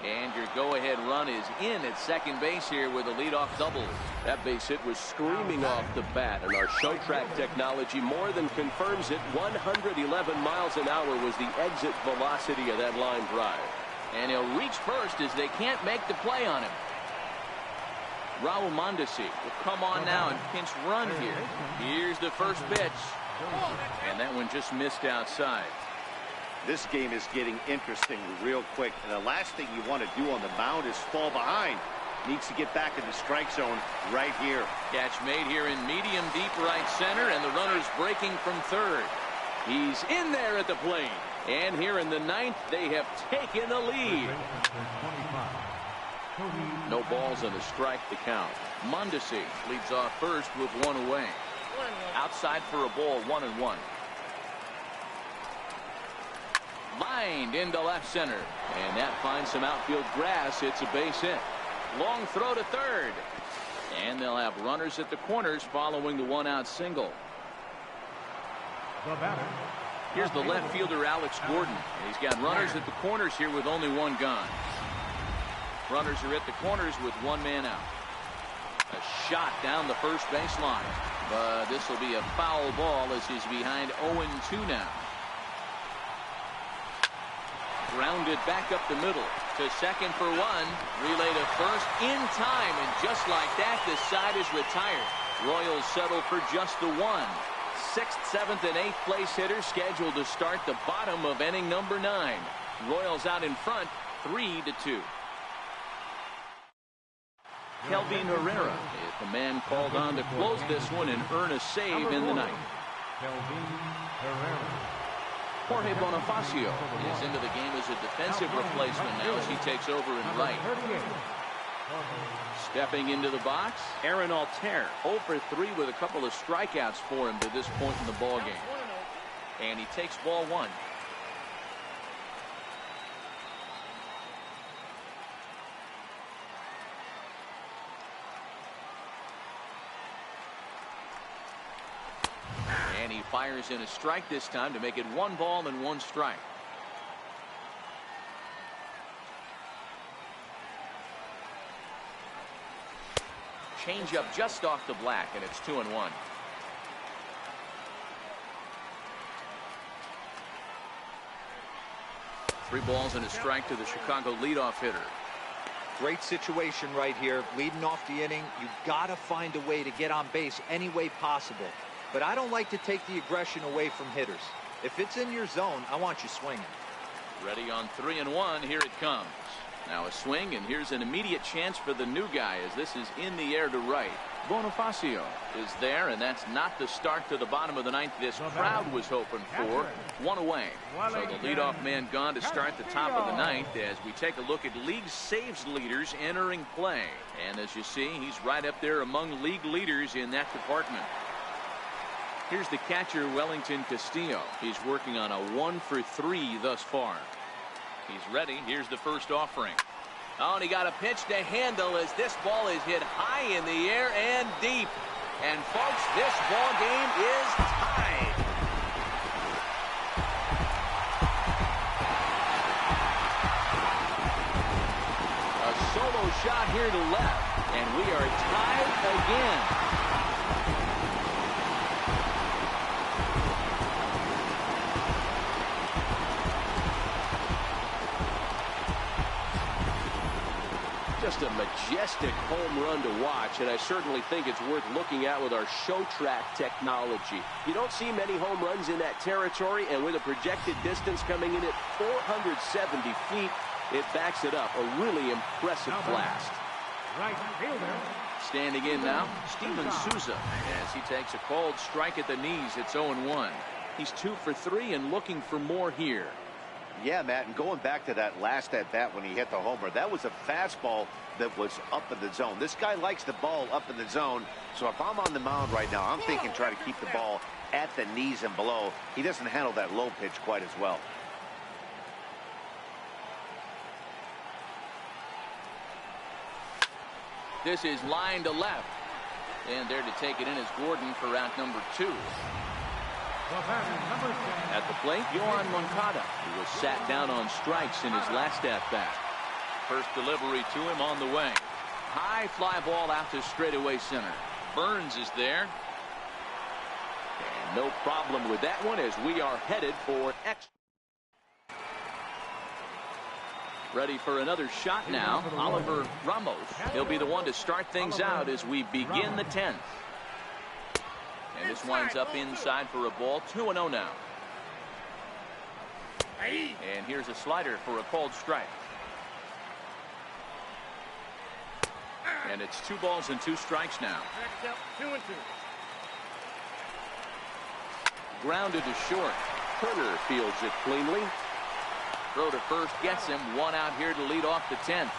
And your go-ahead run is in at second base here with a leadoff double. That base hit was screaming off the bat, and our show track technology more than confirms it. 111 miles an hour was the exit velocity of that line drive. And he'll reach first as they can't make the play on him. Raul Mondesi will come on now and pinch run here. Here's the first pitch. And that one just missed outside. This game is getting interesting real quick, and the last thing you want to do on the mound is fall behind. Needs to get back in the strike zone right here. Catch made here in medium deep right center, and the runner's breaking from third. He's in there at the plate. And here in the ninth, they have taken the lead. No balls and a strike to count. Mondesi leads off first with one away. Outside for a ball, 1-1. Lined into left center, and that finds some outfield grass. It's a base hit. Long throw to third, and they'll have runners at the corners following the one-out single. Here's the left fielder Alex Gordon. He's got runners at the corners here with only one gone. Runners are at the corners with one man out. A shot down the first baseline, but this will be a foul ball as he's behind 0-2 now. Grounded back up the middle to second for one. Relay to first in time, and just like that, the side is retired. Royals settle for just the one. 6th, 7th, and 8th place hitters scheduled to start the bottom of inning number 9. Royals out in front, 3-2. Kelvin Herrera is the man called on to close this one and earn a save in the ninth. Jorge Bonifacio is into the game as a defensive replacement now as he takes over in right. Stepping into the box, Aaron Altair, 0 for 3 with a couple of strikeouts for him to this point in the ballgame. And he takes ball one. And he fires in a strike this time to make it 1 ball and 1 strike. Change up just off the black, and it's 2-1. Three balls and a strike to the Chicago leadoff hitter. Great situation right here. Leading off the inning, you've got to find a way to get on base any way possible. But I don't like to take the aggression away from hitters. If it's in your zone, I want you swinging. Ready on 3-1. Here it comes. Now a swing, and here's an immediate chance for the new guy as this is in the air to right. Bonifacio is there, and that's not the start to the bottom of the ninth this crowd was hoping for. One away. So the leadoff man gone to start the top of the ninth as we take a look at league saves leaders entering play. And as you see, he's right up there among league leaders in that department. Here's the catcher, Wellington Castillo. He's working on a 1 for 3 thus far. He's ready. Here's the first offering. Oh, and he got a pitch to handle as this ball is hit high in the air and deep. And folks, this ball game is tied. A solo shot here to left, and we are tied again. Just a majestic home run to watch, and I certainly think it's worth looking at with our show track technology. You don't see many home runs in that territory, and with a projected distance coming in at 470 feet, it backs it up. A really impressive blast. Right fielder. Standing in now, Steven Souza, as he takes a called strike at the knees. It's 0-1. He's 2 for 3 and looking for more here. Yeah, Matt, and going back to that last at-bat when he hit the homer, that was a fastball that was up in the zone. This guy likes the ball up in the zone, so if I'm on the mound right now, I'm thinking try to keep the ball at the knees and below. He doesn't handle that low pitch quite as well. This is line to left. And there to take it in is Gordon for out number 2. At the plate, Yohan Moncada, who was sat down on strikes in his last at-bat. First delivery to him on the way. High fly ball out to straightaway center. Burns is there. And no problem with that one as we are headed for extra. Ready for another shot now, Oliver Ramos. He'll be the one to start things out as we begin the 10th. And this winds up inside for a ball. 2-0 now. And here's a slider for a called strike. And it's 2 balls and 2 strikes now. 2-2. Grounded to short. Turner fields it cleanly. Throw to first gets him. 1 out here to lead off the 10th.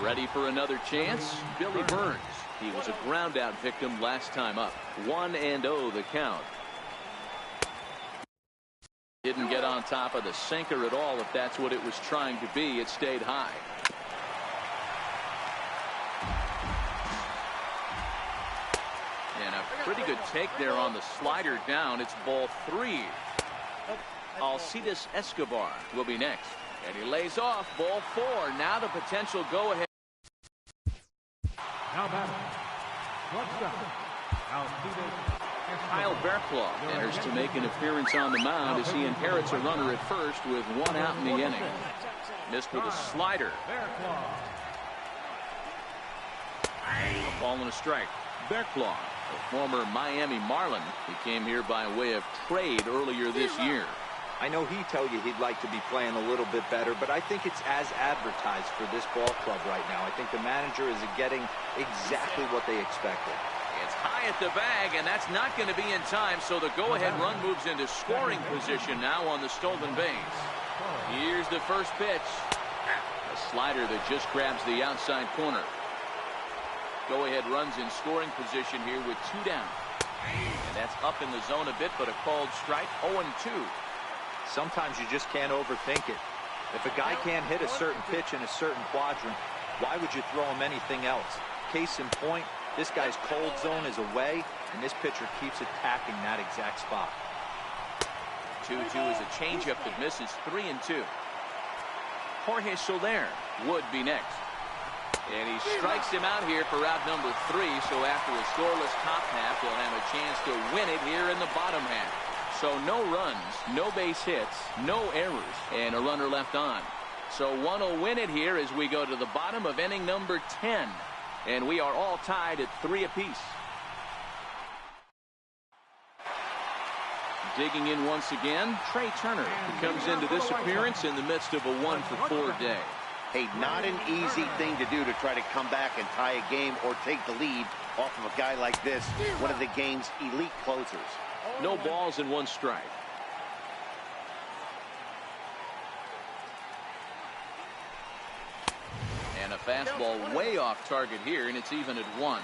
Ready for another chance. Billy Burns. He was a ground out victim last time up. 1-0 the count. Didn't get on top of the sinker at all, if that's what it was trying to be. It stayed high. And a pretty good take there on the slider down. It's ball 3. Alcides Escobar will be next. And he lays off. Ball 4. Now the potential go ahead. Now batting. Shortstop. Kyle Bearclaw enters to make an appearance on the mound as he inherits a runner at first with 1 out in the inning. Missed with a slider. A ball and a strike. Bearclaw, a former Miami Marlin, he came here by way of trade earlier this year. I know he'd tell you he'd like to be playing a little bit better, but I think it's as advertised for this ball club right now. I think the manager is getting exactly what they expected. It's high at the bag, and that's not going to be in time, so the go-ahead run moves into scoring position now on the stolen base. Here's the first pitch. A slider that just grabs the outside corner. Go-ahead runs in scoring position here with 2 down. And that's up in the zone a bit, but a called strike. 0-2. Sometimes you just can't overthink it. If a guy can't hit a certain pitch in a certain quadrant, why would you throw him anything else? Case in point, this guy's cold zone is away, and this pitcher keeps attacking that exact spot. 2-2 is a changeup that misses. 3-2. Jorge Soler would be next. And he strikes him out here for out number 3, so after a scoreless top half, he'll have a chance to win it here in the bottom half. So no runs, no base hits, no errors, and a runner left on. So one will win it here as we go to the bottom of inning number 10. And we are all tied at 3 apiece. Digging in once again, Trey Turner, who comes into this appearance in the midst of a 1-for-4 day. Hey, not an easy thing to do to try to come back and tie a game or take the lead off of a guy like this, one of the game's elite closers. No balls and 1 strike. And a fastball way off target here, and it's even at 1.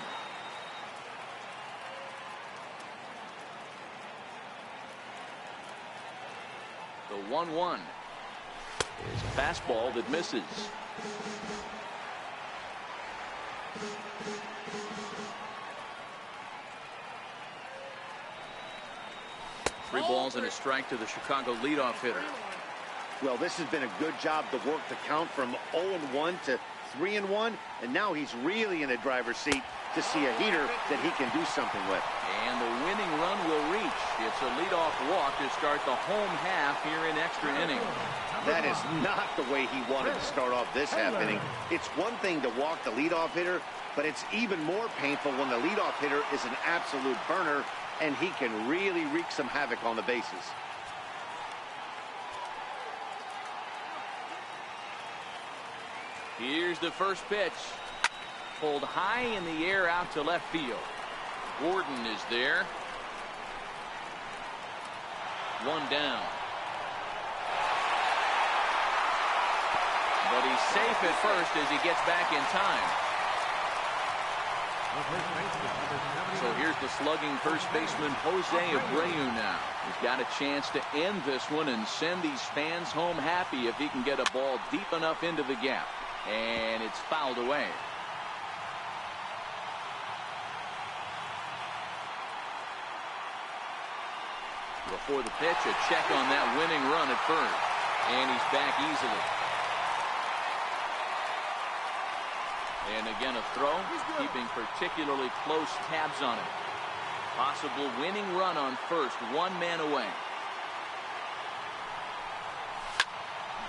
The 1-1 is a fastball that misses. Three balls and a strike to the Chicago leadoff hitter. Well, this has been a good job to work the count from 0-1 to 3-1, and now he's really in a driver's seat to see a heater that he can do something with. And the winning run will reach. It's a leadoff walk to start the home half here in extra innings. That is not the way he wanted to start off this half inning. It's one thing to walk the leadoff hitter, but it's even more painful when the leadoff hitter is an absolute burner, and he can really wreak some havoc on the bases. Here's the first pitch. Pulled high in the air out to left field. Gordon is there. 1 down. But he's safe at first as he gets back in time. So here's the slugging first baseman Jose Abreu now. He's got a chance to end this one and send these fans home happy if he can get a ball deep enough into the gap. And it's fouled away. Before the pitch, a check on that winning run at first. And he's back easily. And again, a throw, keeping particularly close tabs on it. Possible winning run on first, one man away.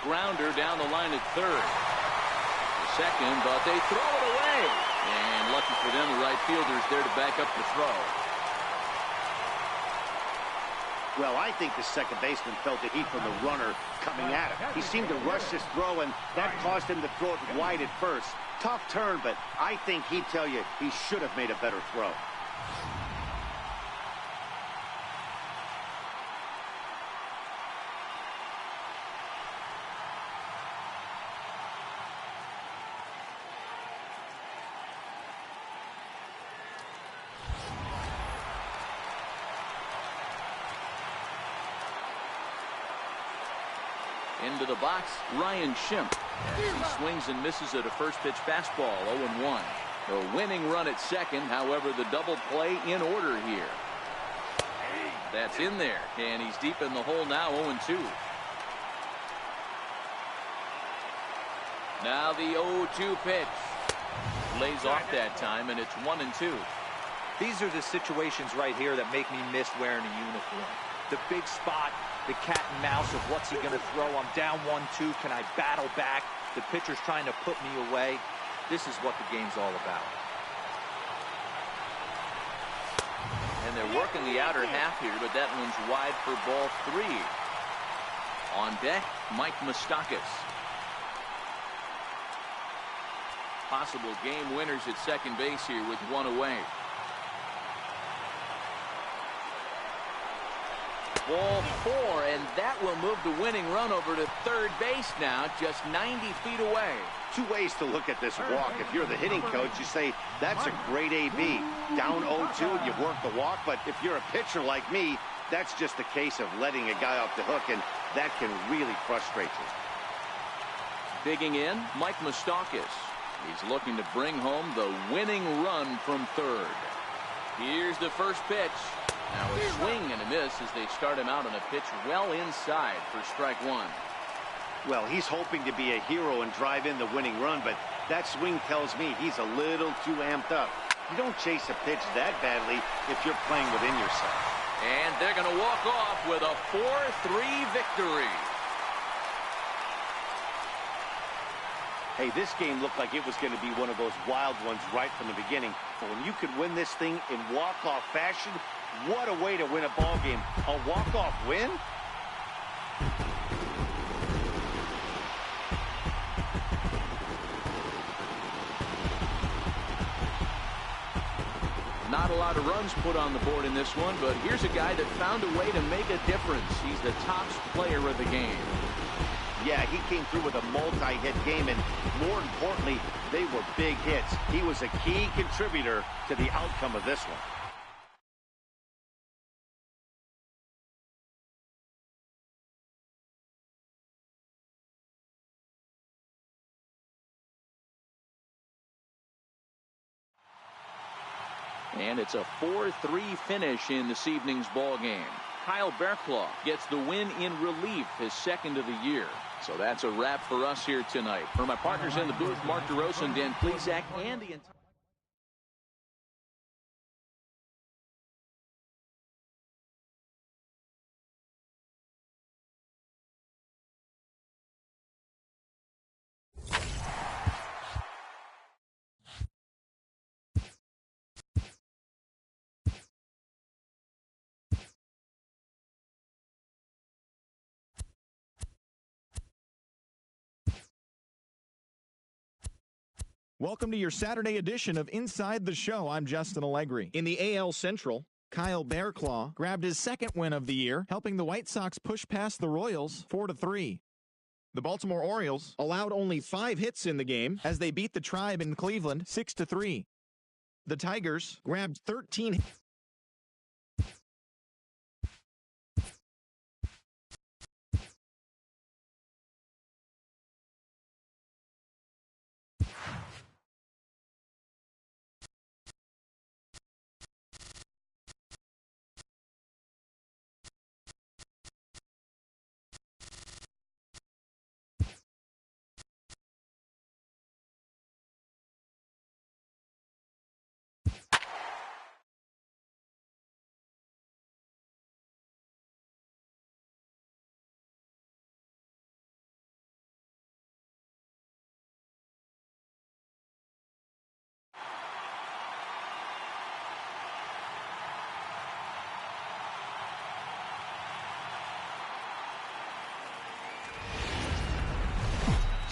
Grounder down the line at third. The second, but they throw it away. And lucky for them, the right fielder's there to back up the throw. Well, I think the second baseman felt the heat from the runner coming at him. He seemed to rush this throw, and that caused him to throw it wide at first. Tough turn, but I think he'd tell you he should have made a better throw. Into the box, Ryan Schimpf. He swings and misses at a first pitch fastball, 0-1. The winning run at second, however, the double play in order here. That's in there, and he's deep in the hole now, 0-2. Now the 0-2 pitch. Lays off that time, and it's 1-2. These are the situations right here that make me miss wearing a uniform. The big spot, the cat and mouse of what's he going to throw. I'm down 1-2. Can I battle back? The pitcher's trying to put me away. This is what the game's all about. And they're working the outer half here, but that one's wide for ball 3. On deck, Mike Moustakas. Possible game winners at second base here with one away. Ball 4, and that will move the winning run over to third base now, just 90 feet away. Two ways to look at this walk. If you're the hitting coach, you say, that's a great AB. Down 0-2, and you work the walk. But if you're a pitcher like me, that's just a case of letting a guy off the hook, and that can really frustrate you. Digging in, Mike Moustakas. He's looking to bring home the winning run from third. Here's the first pitch. Now a swing and a miss as they start him out on a pitch well inside for strike one. Well, he's hoping to be a hero and drive in the winning run, but that swing tells me he's a little too amped up. You don't chase a pitch that badly if you're playing within yourself. And they're going to walk off with a 4-3 victory. Hey, this game looked like it was going to be one of those wild ones right from the beginning. But when you could win this thing in walk-off fashion, what a way to win a ball game. A walk-off win? Not a lot of runs put on the board in this one, but here's a guy that found a way to make a difference. He's the top player of the game. Yeah, he came through with a multi-hit game, and more importantly, they were big hits. He was a key contributor to the outcome of this one. And it's a 4-3 finish in this evening's ball game. Kyle Bearclaw gets the win in relief, his second of the year. So that's a wrap for us here tonight. For my partners in the booth, Mark DeRosa and Dan Plesac, and the entire Welcome to your Saturday edition of Inside the Show. I'm Justin Allegri. In the AL Central, Kyle Bearclaw grabbed his second win of the year, helping the White Sox push past the Royals 4-3. The Baltimore Orioles allowed only 5 hits in the game as they beat the Tribe in Cleveland 6-3. The Tigers grabbed 13 hits.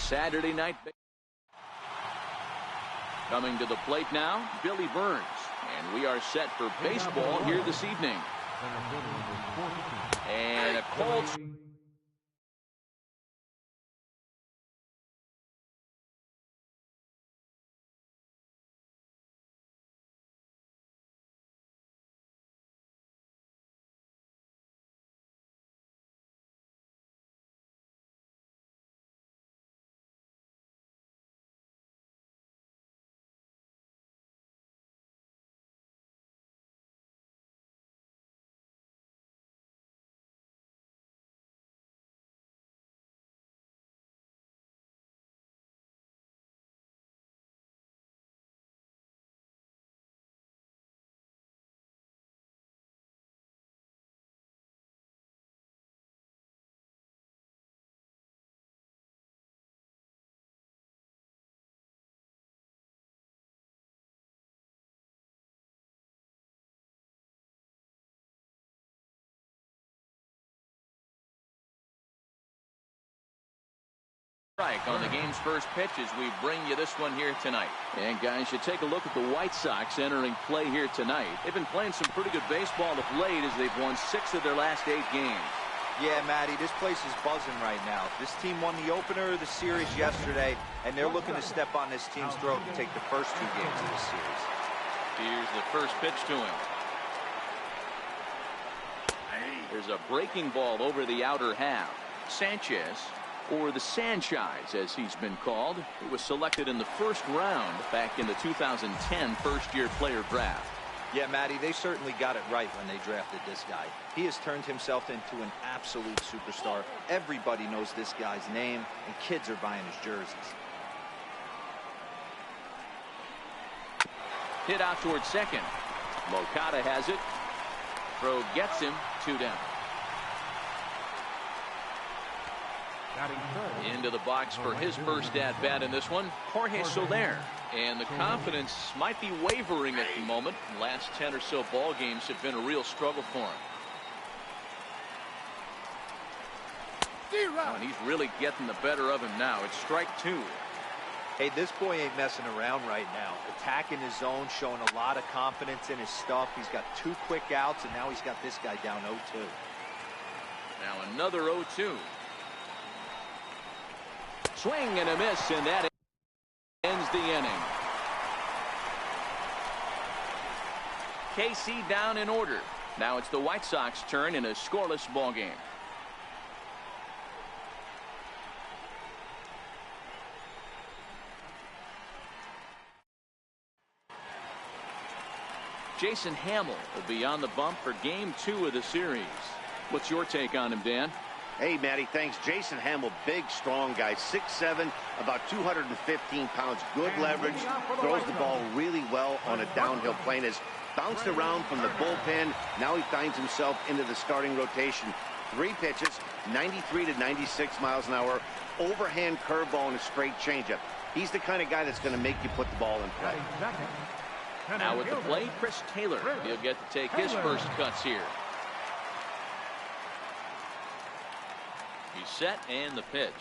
Saturday night. Coming to the plate now, Billy Burns. And we are set for baseball here this evening. And a called strike on the game's first pitch as we bring you this one here tonight. And guys, you take a look at the White Sox entering play here tonight. They've been playing some pretty good baseball of late as they've won 6 of their last 8 games. Yeah, Matty, this place is buzzing right now. This team won the opener of the series yesterday, and they're looking to step on this team's throat and take the first 2 games of the series. Here's the first pitch to him. There's a breaking ball over the outer half. Sanchez, or the Sanchez as he's been called, he was selected in the first round back in the 2010 first-year player draft. Yeah, Matty, they certainly got it right when they drafted this guy. He has turned himself into an absolute superstar. Everybody knows this guy's name, and kids are buying his jerseys. Hit out towards second. Moncada has it. Throw gets him. 2 down. Into the box for his first at-bat in this one, Jorge Soler. And the confidence might be wavering at the moment. Last 10 or so ball games have been a real struggle for him. Oh, and he's really getting the better of him now. It's strike 2. Hey, this boy ain't messing around right now. Attacking his zone, showing a lot of confidence in his stuff. He's got 2 quick outs, and now he's got this guy down 0-2. Now another 0-2. Swing and a miss, and that ends the inning. KC down in order. Now it's the White Sox turn in a scoreless ball game. Jason Hamill will be on the bump for game 2 of the series. What's your take on him, Dan? Hey, Matty, thanks. Jason Hamill, big, strong guy, 6'7", about 215 pounds, good leverage, throws the ball really well on a downhill plane, has bounced around from the bullpen. Now he finds himself into the starting rotation. 3 pitches, 93 to 96 miles an hour, overhand curveball and a straight changeup. He's the kind of guy that's going to make you put the ball in play. Now with the play, Chris Taylor. He'll get to take his first cuts here. He's set, and the pitch.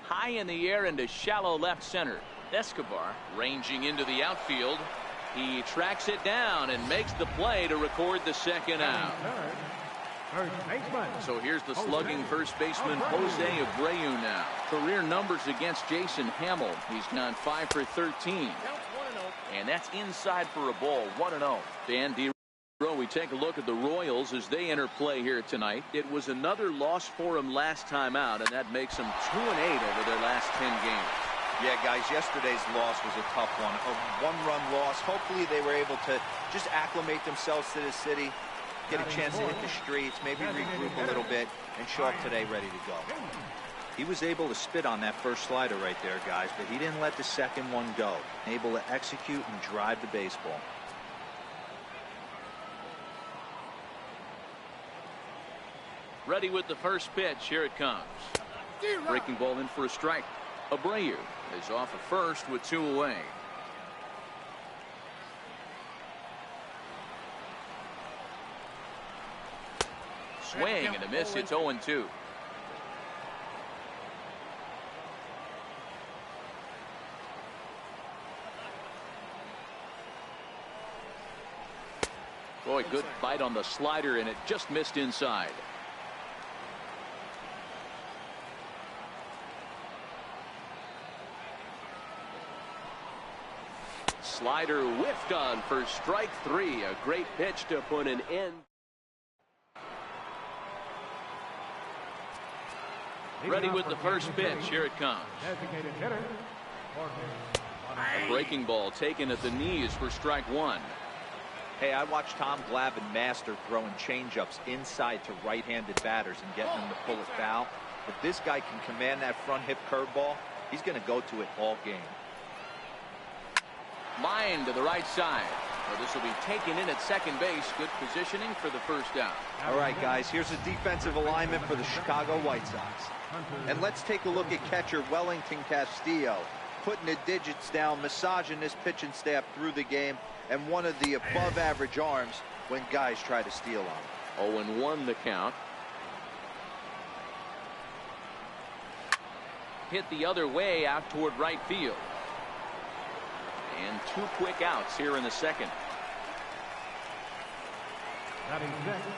High in the air into shallow left center. Escobar ranging into the outfield. He tracks it down and makes the play to record the second out. So here's the slugging first baseman Jose Abreu now. Career numbers against Jason Hamill. He's gone 5 for 13. And that's inside for a ball. 1-0. Dan D. We take a look at the Royals as they enter play here tonight. It was another loss for them last time out, and that makes them 2-8 over their last 10 games. Yeah, guys, yesterday's loss was a tough one. A 1-run loss. Hopefully they were able to just acclimate themselves to the city, get a chance to hit the streets, maybe regroup a little bit, and show up today ready to go. He was able to spit on that first slider right there, guys, but he didn't let the second one go. Able to execute and drive the baseball. Ready with the first pitch. Here it comes. Breaking ball in for a strike. Abreu is off at first with 2 away. Swing and a miss. It's 0-2. Boy, good bite on the slider, and it just missed inside. Slider whiffed on for strike 3. A great pitch to put an end. Ready with the first pitch. Here it comes. A breaking ball taken at the knees for strike 1. Hey, I watched Tom Glavine master throwing changeups inside to right-handed batters and getting them to pull it foul. If this guy can command that front hip curveball, he's going to go to it all game. Line to the right side. Well, this will be taken in at second base. Good positioning for the first out. All right, guys, here's a defensive alignment for the Chicago White Sox. And let's take a look at catcher Wellington Castillo, putting the digits down, massaging this pitching staff through the game, and one of the above-average arms when guys try to steal on him. 0-1 the count. Hit the other way out toward right field. And 2 quick outs here in the second.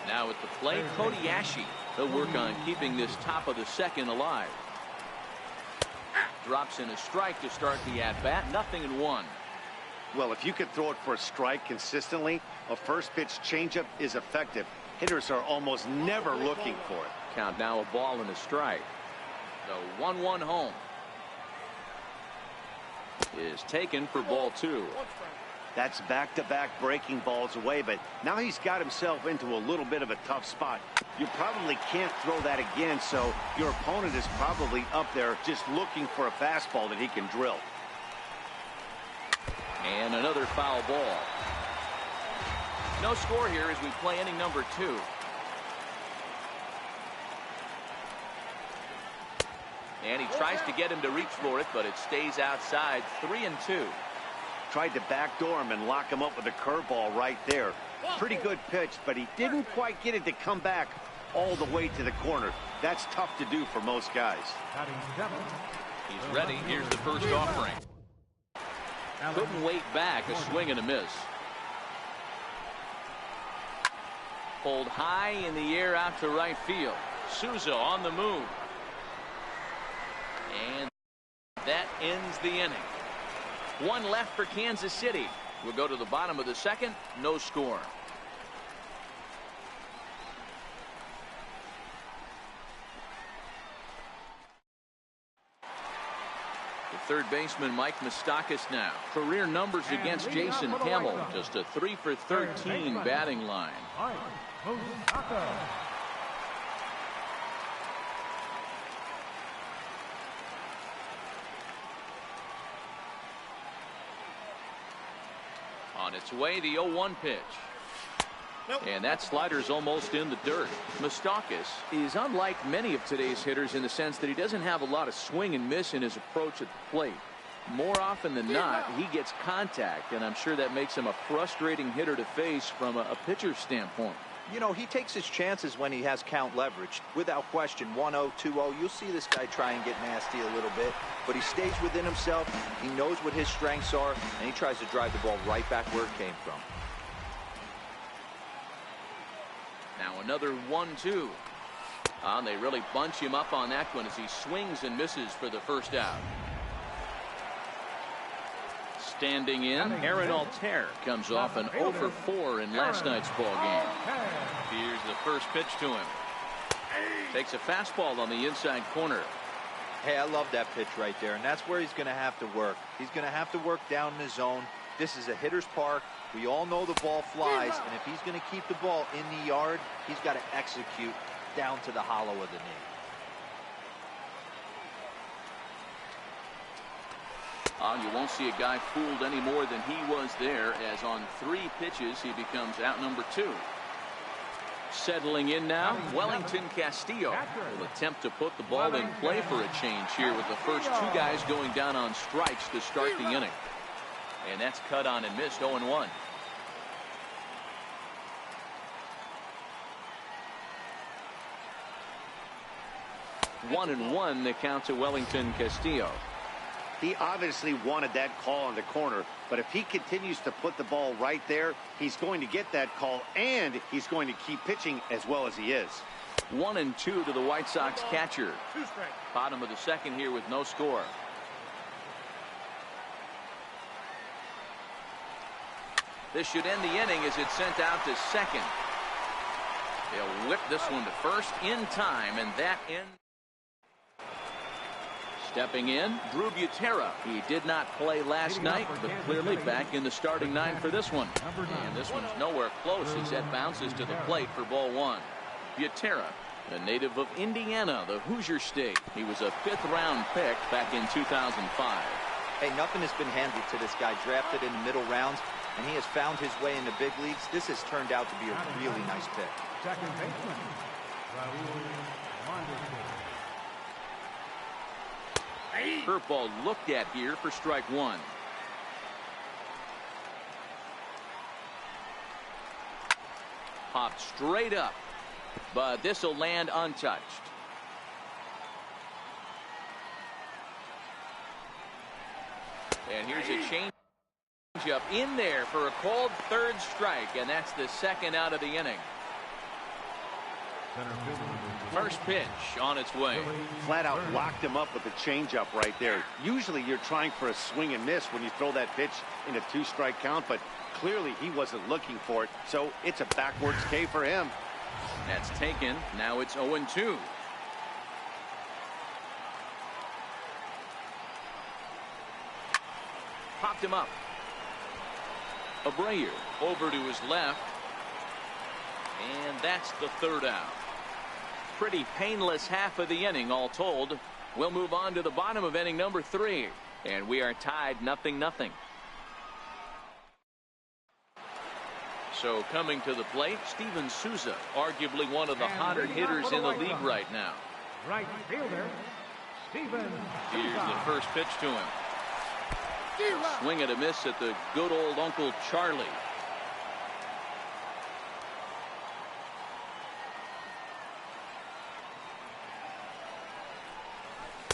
Now at the plate, Cody Ashe. He'll work on keeping this top of the second alive. Drops in a strike to start the at-bat. 0-1. Well, if you could throw it for a strike consistently, a first pitch changeup is effective. Hitters are almost never looking for it. Count now a ball and a strike. The 1-1 home is taken for ball 2. That's back-to-back breaking balls away, but now he's got himself into a little bit of a tough spot. You probably can't throw that again, so your opponent is probably up there just looking for a fastball that he can drill. And another foul ball. No score here as we play inning number 2. And he tries to get him to reach for it, but it stays outside. 3-2. Tried to backdoor him and lock him up with a curveball right there. Pretty good pitch, but he didn't quite get it to come back all the way to the corner. That's tough to do for most guys. He's ready. Here's the first offering. Couldn't wait back. A swing and a miss. Pulled high in the air out to right field. Souza on the move. And that ends the inning. 1 left for Kansas City. We'll go to the bottom of the second. No score. The third baseman Mike Moustakas now. Career numbers against Jason Hamill. Just a 3 for 13 batting line. On its way, the 0-1 pitch. And that slider's almost in the dirt. Moustakas is unlike many of today's hitters in the sense that he doesn't have a lot of swing and miss in his approach at the plate. More often than not, he gets contact, and I'm sure that makes him a frustrating hitter to face from a pitcher's standpoint. You know, he takes his chances when he has count leverage. Without question, 1-0, 2-0, you'll see this guy try and get nasty a little bit, but he stays within himself. He knows what his strengths are, and he tries to drive the ball right back where it came from. Now another 1-2. They really bunch him up on that one as he swings and misses for the first out. Standing in, Aaron Altair comes off an 0 for 4 in last night's ball game. Here's the first pitch to him. Takes a fastball on the inside corner. Hey, I love that pitch right there, and that's where he's going to have to work. He's going to have to work down in the zone. This is a hitter's park. We all know the ball flies, and if he's going to keep the ball in the yard, he's got to execute down to the hollow of the knee. You won't see a guy fooled any more than he was there, as on 3 pitches he becomes out number 2. Settling in now, Wellington Castillo will attempt to put the ball in play for a change here with the first 2 guys going down on strikes to start the inning. And that's cut on and missed. 0-1. One and one the count to Wellington Castillo. He obviously wanted that call on the corner, but if he continues to put the ball right there, he's going to get that call, and he's going to keep pitching as well as he is. 1-2 to the White Sox catcher. Bottom of the second here with no score. This should end the inning as it's sent out to second. They'll whip this one to first in time, and that ends. Stepping in, Drew Butera. He did not play last night, but clearly back in the starting nine for this one. And this one's nowhere close as that bounces to the plate for ball one. Butera, a native of Indiana, the Hoosier State. He was a fifth-round pick back in 2005. Hey, nothing has been handed to this guy. Drafted in the middle rounds, and he has found his way in the big leagues. This has turned out to be a really nice pick. Second baseman, Curveball looked at here for strike one. Popped straight up, but this will land untouched. And here's a change up in there for a called third strike, and that's the second out of the inning. First pitch on its way. Flat out locked him up with the changeup right there. Usually you're trying for a swing and miss when you throw that pitch in a 2-strike count, but clearly he wasn't looking for it, so it's a backwards K for him. That's taken. Now it's 0-2. Popped him up. Abreu over to his left, and that's the third out. Pretty painless half of the inning all told. We'll move on to the bottom of inning number 3, and we are tied 0-0. So coming to the plate, Steven Souza, arguably one of the hotter hitters in the league right now. Right fielder, Steven. Here's the first pitch to him. Swing and a miss at the good old Uncle Charlie.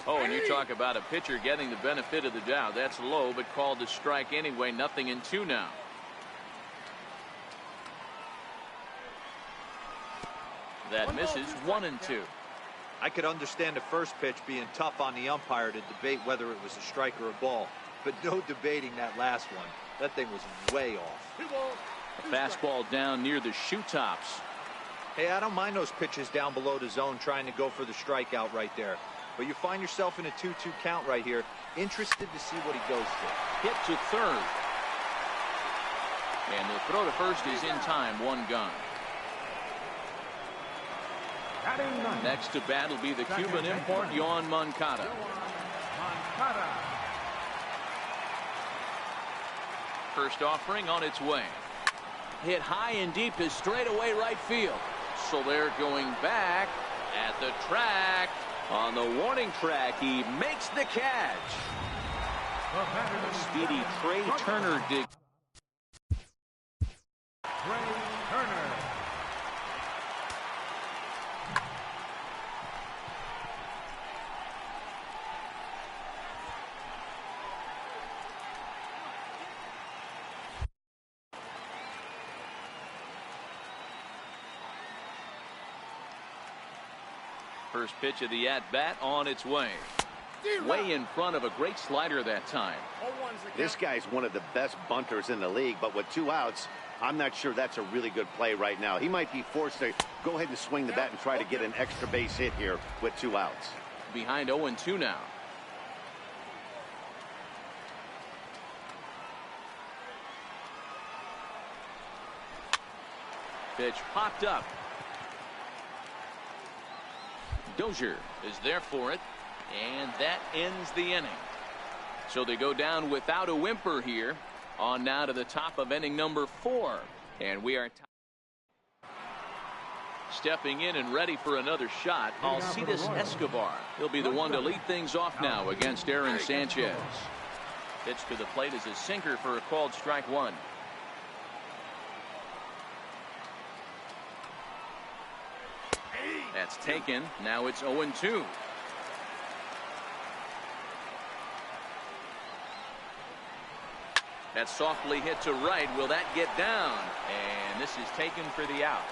Oh, and you talk about a pitcher getting the benefit of the doubt. That's low, but called to strike anyway. 0-2 now. That misses. 1-2. I could understand the first pitch being tough on the umpire to debate whether it was a strike or a ball, but no debating that last one. That thing was way off. A fastball down near the shoe tops. Hey, I don't mind those pitches down below the zone trying to go for the strikeout right there. But you find yourself in a 2-2 count right here. Interested to see what he goes for. Hit to third. And the throw to first is in time. One gone. Next to bat will be the Cuban import, Yoan Moncada. First offering on its way. Hit high and deep is straightaway right field. So they're going back at the track. On the warning track, he makes the catch. A speedy Trey Turner dig. Trey Turner. First pitch of the at-bat on its way. Way in front of a great slider that time. This guy's one of the best bunters in the league, but with 2 outs, I'm not sure that's a really good play right now. He might be forced to go ahead and swing the bat and try to get an extra base hit here with 2 outs. Behind 0-2 now. Pitch popped up. Dozier is there for it, and that ends the inning. So they go down without a whimper here. On now to the top of inning number 4, and we are stepping in and ready for another shot. Alcides Escobar. He'll be the one to lead things off now against Aaron Sanchez. Pitch to the plate is a sinker for a called strike 1. That's taken. Now it's 0-2. That's softly hit to right. Will that get down? And this is taken for the out.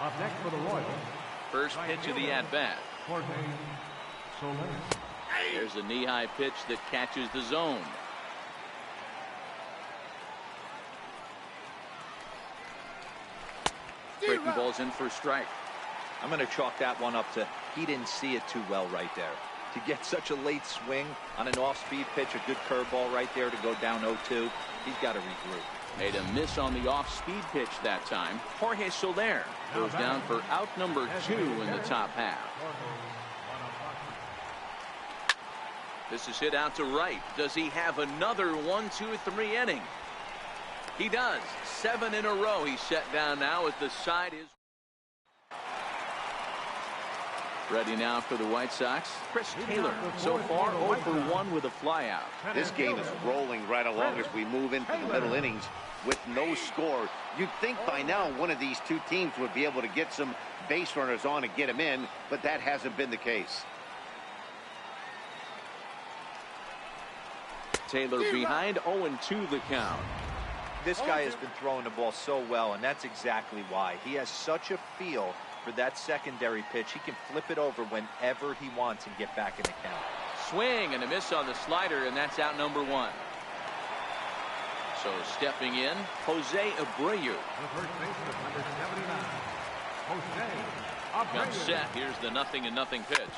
Up next for the Royals. First pitch of the at-bat. There's a knee-high pitch that catches the zone. Breaking ball's in for a strike. I'm going to chalk that one up to he didn't see it too well right there. To get such a late swing on an off-speed pitch, a good curveball right there to go down 0-2, he's got to regroup. Made a miss on the off-speed pitch that time. Jorge Soler goes down for out number 2 in the top half. This is hit out to right. Does he have another 1-2-3 inning? He does. 7 in a row. He's set down now as the side is ready now for the White Sox. Chris Taylor so far 0 for 1 with a flyout. This game is rolling right along as we move into the middle innings with no score. You'd think by now one of these two teams would be able to get some base runners on and get them in, but that hasn't been the case. Taylor behind 0-2 the count. This guy has been throwing the ball so well, and that's exactly why. He has such a feel for that secondary pitch. He can flip it over whenever he wants and get back in the count. Swing and a miss on the slider, and that's out number 1. So stepping in, Jose Abreu. The first baseman, number 79, Jose Abreu. Comes set. Here's the 0-0 pitch.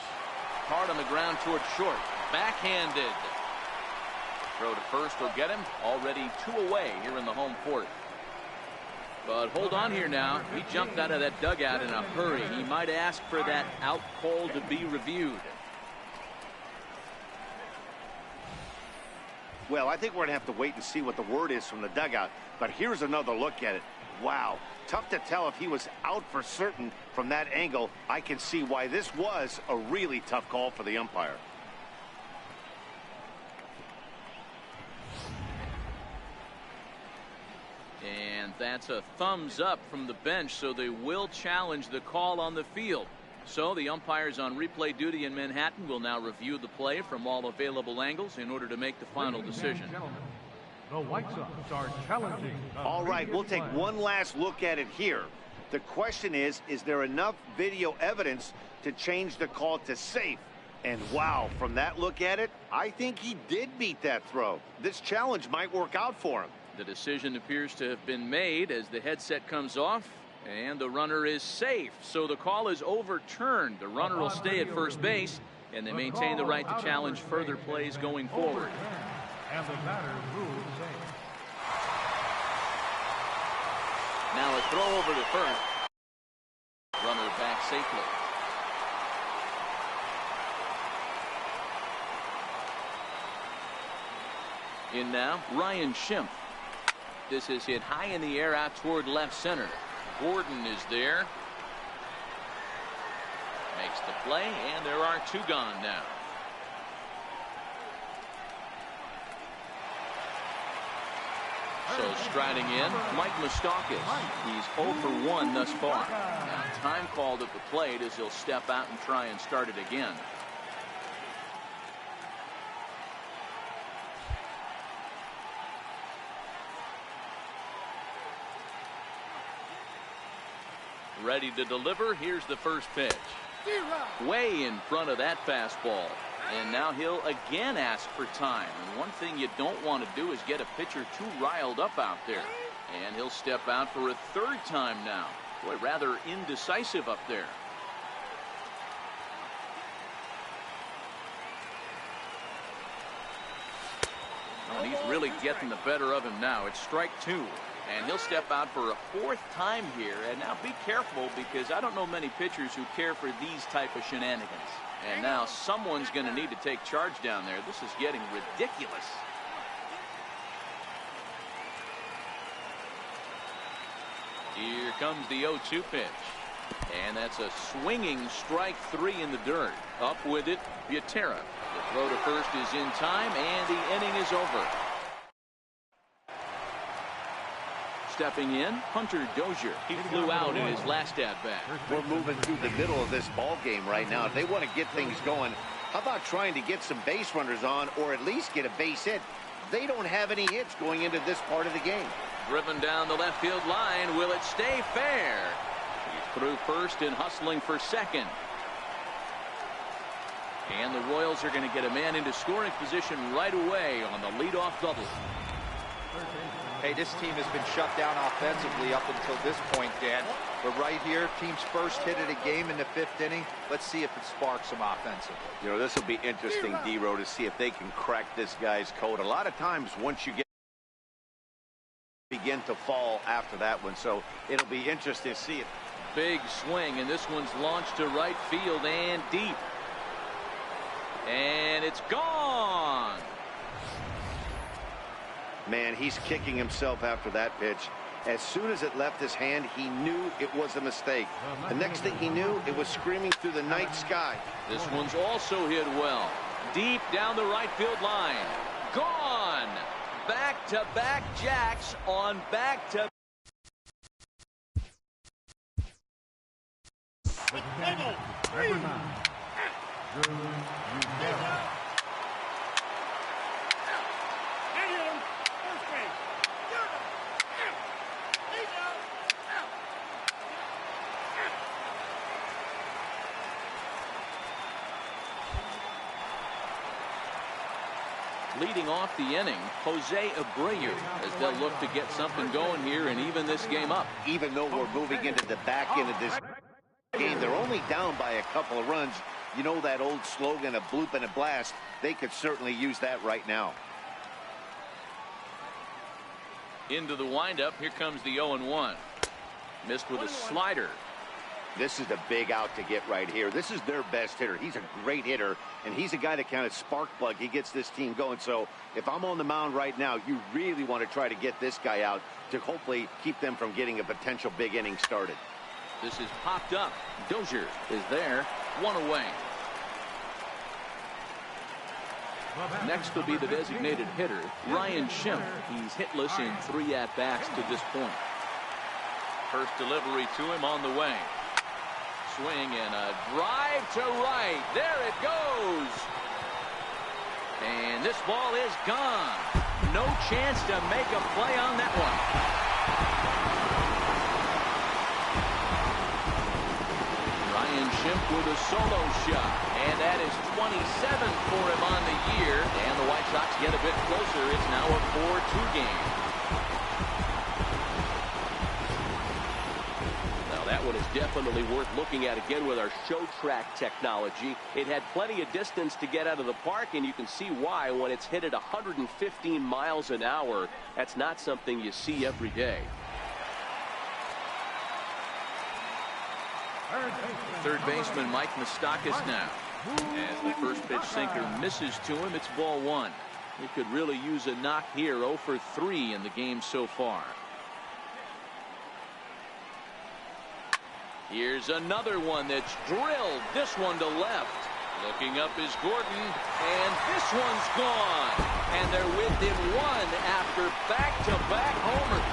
Hard on the ground toward short. Backhanded. Throw to first will get him. Already 2 away here in the home 4th. But hold on here now. He jumped out of that dugout in a hurry. He might ask for that out call to be reviewed. Well, I think we're going to have to wait and see what the word is from the dugout. But here's another look at it. Wow. Tough to tell if he was out for certain from that angle. I can see why this was a really tough call for the umpire. And that's a thumbs up from the bench, so they will challenge the call on the field. So the umpires on replay duty in Manhattan will now review the play from all available angles in order to make the final decision. The White Sox are challenging. All right, we'll take one last look at it here. The question is there enough video evidence to change the call to safe? And wow, from that look at it, I think he did beat that throw. This challenge might work out for him. The decision appears to have been made as the headset comes off, and the runner is safe. So the call is overturned. The runner will stay at first base, and they maintain the right to challenge further plays going forward. And the batter ruled safe. Now a throw over to first. Runner back safely. In now, Ryan Schimpf. This is hit high in the air out toward left center. Gordon is there. Makes the play, and there are 2 gone now. So striding in, Mike Moustakas. He's 0 for 1 thus far. Now time called at the plate as he'll step out and try and start it again. Ready to deliver. Here's the first pitch. Way in front of that fastball. And now he'll again ask for time. And one thing you don't want to do is get a pitcher too riled up out there. And he'll step out for a 3rd time now. Boy, rather indecisive up there. Oh, he's really getting the better of him now. It's strike 2. And he'll step out for a 4th time here. And now be careful, because I don't know many pitchers who care for these type of shenanigans. And now someone's going to need to take charge down there. This is getting ridiculous. Here comes the 0-2 pitch. And that's a swinging strike 3 in the dirt. Up with it, Butera. The throw to first is in time, and the inning is over. Stepping in, Hunter Dozier. He flew out in his last at-bat. We're moving through the middle of this ball game right now. If they want to get things going, how about trying to get some base runners on, or at least get a base hit? they don't have any hits going into this part of the game. Driven down the left field line. Will it stay fair? He's through first and hustling for second. And the Royals are going to get a man into scoring position right away on the leadoff double. Hey, this team has been shut down offensively up until this point, Dan. But right here, team's first hit of the game in the 5th inning. Let's see if it sparks them offensively. You know, this will be interesting, D-Row, to see if they can crack this guy's code. A lot of times, once you begin to fall after that one, so it'll be interesting to see it. Big swing, and this one's launched to right field and deep. And it's gone. Man, he's kicking himself after that pitch. As soon as it left his hand, he knew it was a mistake. The next thing he knew, it was screaming through the night sky. This one's also hit well. Deep down the right field line. Gone. Back-to-back jacks on back-to-back. Leading off the inning, Jose Abreu, as they'll look to get something going here and even this game up. Even though we're moving into the back end of this game, they're only down by a couple of runs. You know that old slogan, a bloop and a blast. They could certainly use that right now. Into the windup, here comes the 0-1. Missed with a slider. This is a big out to get right here. This is their best hitter. He's a great hitter, and he's a guy that kind of spark plug. He gets this team going. So if I'm on the mound right now, you really want to try to get this guy out to hopefully keep them from getting a potential big inning started. This is popped up. Dozier is there. One away. Next will be the designated hitter, Ryan Schimpf. He's hitless in 3 at-bats to this point. First delivery to him on the way. Swing and a drive to right. There it goes. And this ball is gone. No chance to make a play on that one. Ryan Schimpf with a solo shot. And that is 27 for him on the year. And the White Sox get a bit closer. It's now a 4-2 game. That one is definitely worth looking at again with our show track technology. It had plenty of distance to get out of the park, and you can see why when it's hit at 115 miles an hour. That's not something you see every day. Third baseman Mike Moustakas now. As the first pitch sinker misses to him, it's ball 1. He could really use a knock here. 0 for 3 in the game so far. Here's another one that's drilled. This one to left. Looking up is Gordon, and this one's gone. And they're within 1 after back-to-back homers.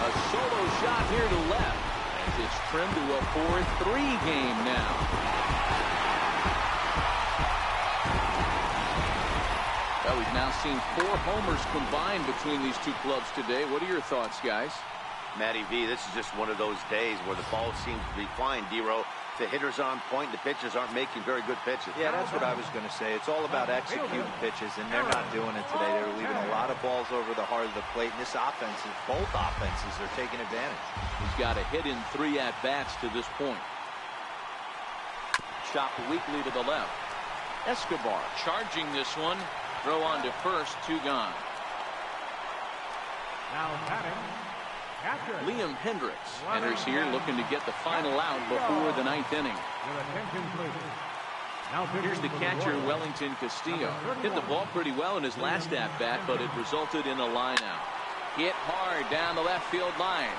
A solo shot here to left as it's trimmed to a 4-3 game now. Well, we've now seen 4 homers combined between these two clubs today. What are your thoughts, guys? Matty V, this is just one of those days where the ball seems to be flying, D-Row. The hitters are on point, the pitchers aren't making very good pitches. Yeah, that's what I was going to say. It's all about executing pitches, and they're not doing it today. They're leaving a lot of balls over the heart of the plate, and this offense, both offenses are taking advantage. He's got a hit in 3 at-bats to this point. Chopped weakly to the left. Escobar charging this one. Throw on to first, 2 gone. Now batting, Liam Hendricks enters here looking to get the final out before the 9th inning. your attention please. Here's the catcher, Wellington Castillo. Hit the ball pretty well in his last at-bat, but it resulted in a line out. Hit hard down the left field line.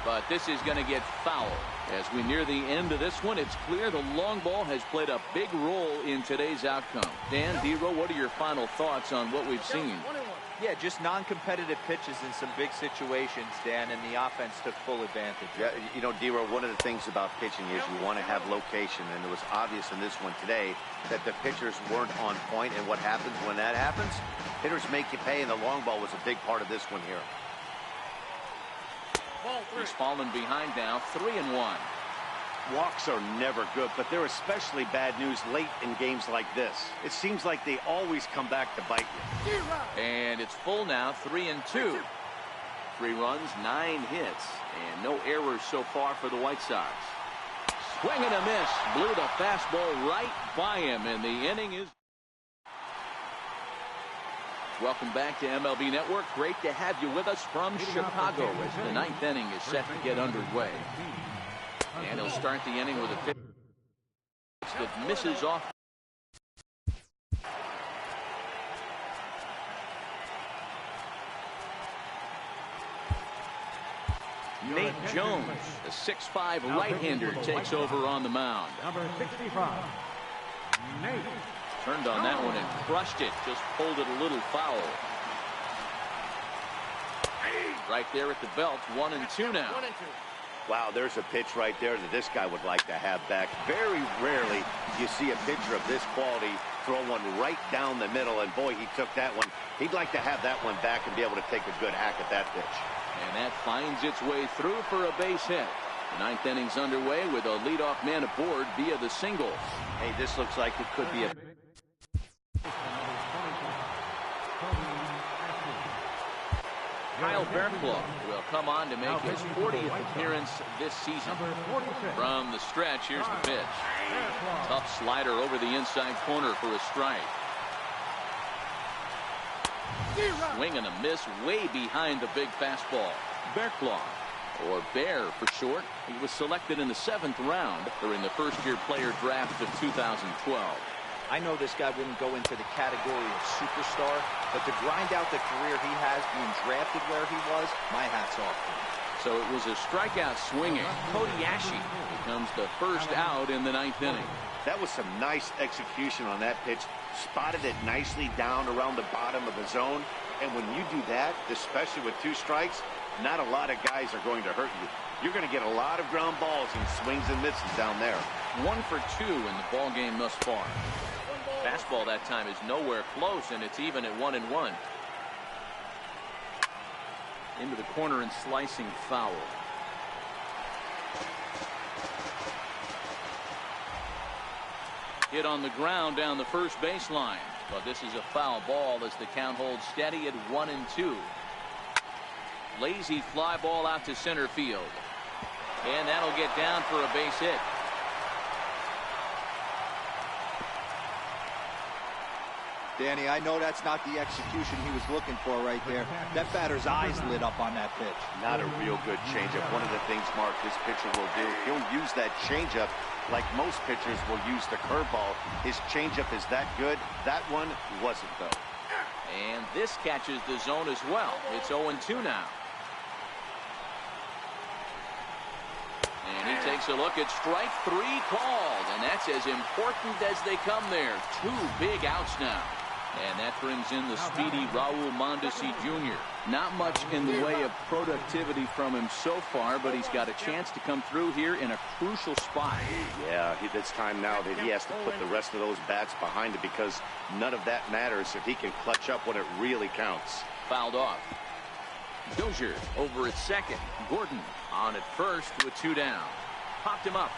But this is going to get foul. As we near the end of this one, it's clear the long ball has played a big role in today's outcome. Dan, D-Row, what are your final thoughts on what we've seen? Yeah, just non-competitive pitches in some big situations, Dan, and the offense took full advantage. Yeah, you know, D-Row, one of the things about pitching is you want to have location, and it was obvious in this one today that the pitchers weren't on point, and what happens when that happens? Hitters make you pay, and the long ball was a big part of this one here. He's fallen behind now, 3-1. Walks are never good, but they're especially bad news late in games like this. It seems like they always come back to bite you. And it's full now, 3-2. 3 runs, 9 hits, and no errors so far for the White Sox. Swing and a miss. Blew the fastball right by him, and the inning is... Welcome back to MLB Network. Great to have you with us from Chicago as the 9th inning is set to get underway. And he'll start the inning with a pitch that misses off. Nate Jones, the 6'5" right-hander, takes over on the mound. Number 65, Nate. Turned on that one and crushed it. Just pulled it a little foul. Right there at the belt, 1-2 now. Wow, there's a pitch right there that this guy would like to have back. Very rarely do you see a pitcher of this quality throw one right down the middle, and boy, he took that one. He'd like to have that one back and be able to take a good hack at that pitch. And that finds its way through for a base hit. The 9th inning's underway with a leadoff man aboard via the single. Hey, this looks like it could be a... Kyle Bearclaw will come on to make his 40th appearance this season. From the stretch, here's the pitch. Tough slider over the inside corner for a strike. Swing and a miss way behind the big fastball. Bearclaw, or Bear for short. He was selected in the 7th round during the first-year player draft of 2012. I know this guy wouldn't go into the category of superstar, but to grind out the career he has being drafted where he was, my hat's off to him. So it was a strikeout swinging. Cody Ashe becomes the first out in the 9th inning. That was some nice execution on that pitch. Spotted it nicely down around the bottom of the zone. And when you do that, especially with 2 strikes, not a lot of guys are going to hurt you. You're going to get a lot of ground balls and swings and misses down there. 1 for 2 in the ball game thus far. Fastball that time is nowhere close, and it's even at 1-1. Into the corner and slicing foul. Hit on the ground down the first baseline, but this is a foul ball as the count holds steady at 1-2. Lazy fly ball out to center field, and that'll get down for a base hit. Danny, I know that's not the execution he was looking for right there. That batter's eyes lit up on that pitch. Not a real good changeup. One of the things, Mark, this pitcher will do, he'll use that changeup like most pitchers will use the curveball. His changeup is that good. That one wasn't, though. And this catches the zone as well. It's 0-2 now. And he takes a look at strike 3 called, and that's as important as they come there. 2 big outs now. And that brings in the speedy Raul Mondesi Jr. Not much in the way of productivity from him so far, but he's got a chance to come through here in a crucial spot. Yeah, it's time now that he has to put the rest of those bats behind it, because none of that matters if he can clutch up when it really counts. Fouled off. Dozier over at second. Gordon on at first with 2 down. Popped him up.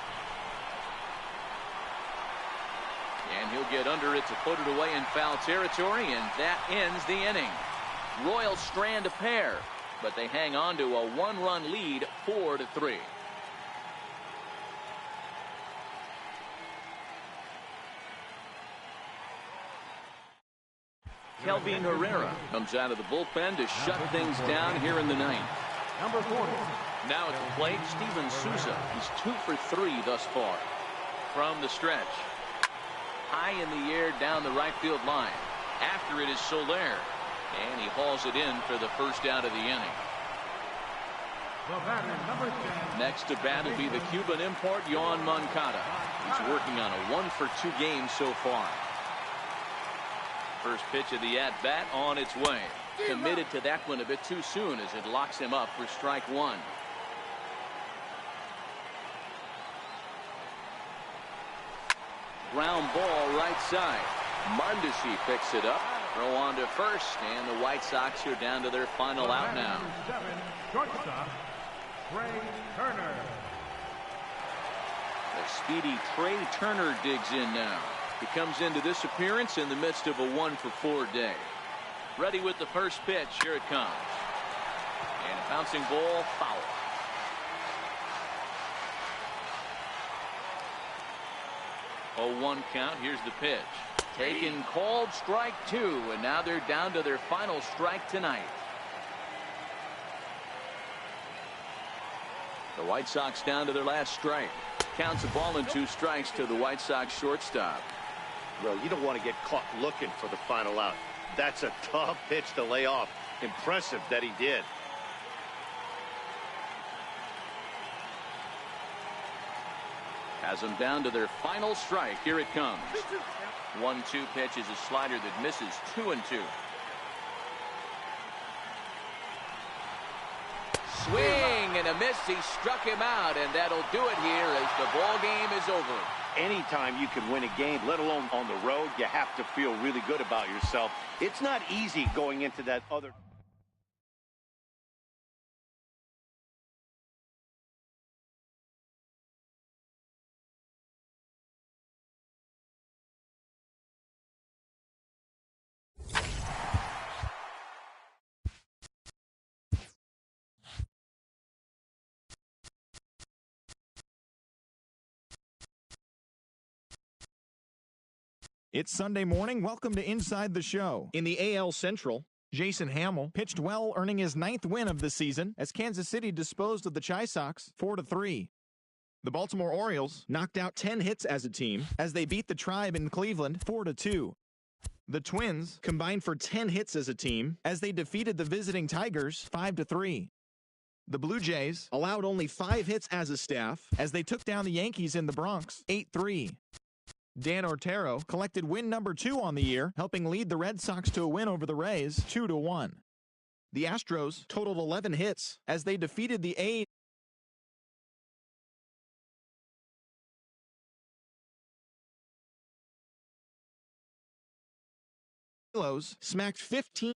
And he'll get under it to put it away in foul territory, and that ends the inning. Royals strand a pair, but they hang on to a 1-run lead, 4-3. Kelvin Herrera comes out of the bullpen to shut things down here in the 9th. Number 40. Now at the plate, Steven Souza. He's 2 for 3 thus far. From the stretch. High in the air down the right field line. After it is Soler. And he hauls it in for the first out of the inning. The batter, number 10. Next to bat will be the Cuban import, Yoan Moncada. He's working on a 1 for 2 game so far. First pitch of the at-bat on its way. committed to that one a bit too soon as it locks him up for strike one. Ground ball right side. Mondesi picks it up. Throw on to first, and the White Sox are down to their final out now. Shortstop, Trey Turner. The speedy Trey Turner digs in now. He comes into this appearance in the midst of a 1-for-4 day. Ready with the first pitch. Here it comes. And a bouncing ball foul. A 1 count. Here's the pitch. Taken, called, strike two, and now they're down to their final strike tonight. The White Sox down to their last strike. Counts a ball and 2 strikes to the White Sox shortstop. Well, you don't want to get caught looking for the final out. That's a tough pitch to lay off. Impressive that he did. Has them down to their final strike. Here it comes. 1-2 pitch is a slider that misses. 2-2. Swing and a miss. He struck him out, and that'll do it here as the ball game is over. Anytime you can win a game, let alone on the road, you have to feel really good about yourself. It's not easy going into that other. It's Sunday morning. Welcome to Inside the Show. In the AL Central, Jason Hamill pitched well, earning his 9th win of the season as Kansas City disposed of the Chi-Sox 4-3. The Baltimore Orioles knocked out 10 hits as a team as they beat the Tribe in Cleveland 4-2. The Twins combined for 10 hits as a team as they defeated the visiting Tigers 5-3. The Blue Jays allowed only 5 hits as a staff as they took down the Yankees in the Bronx 8-3. Dan Otero collected win number 2 on the year, helping lead the Red Sox to a win over the Rays 2-1. The Astros totaled 11 hits as they defeated the A's. Smacked 15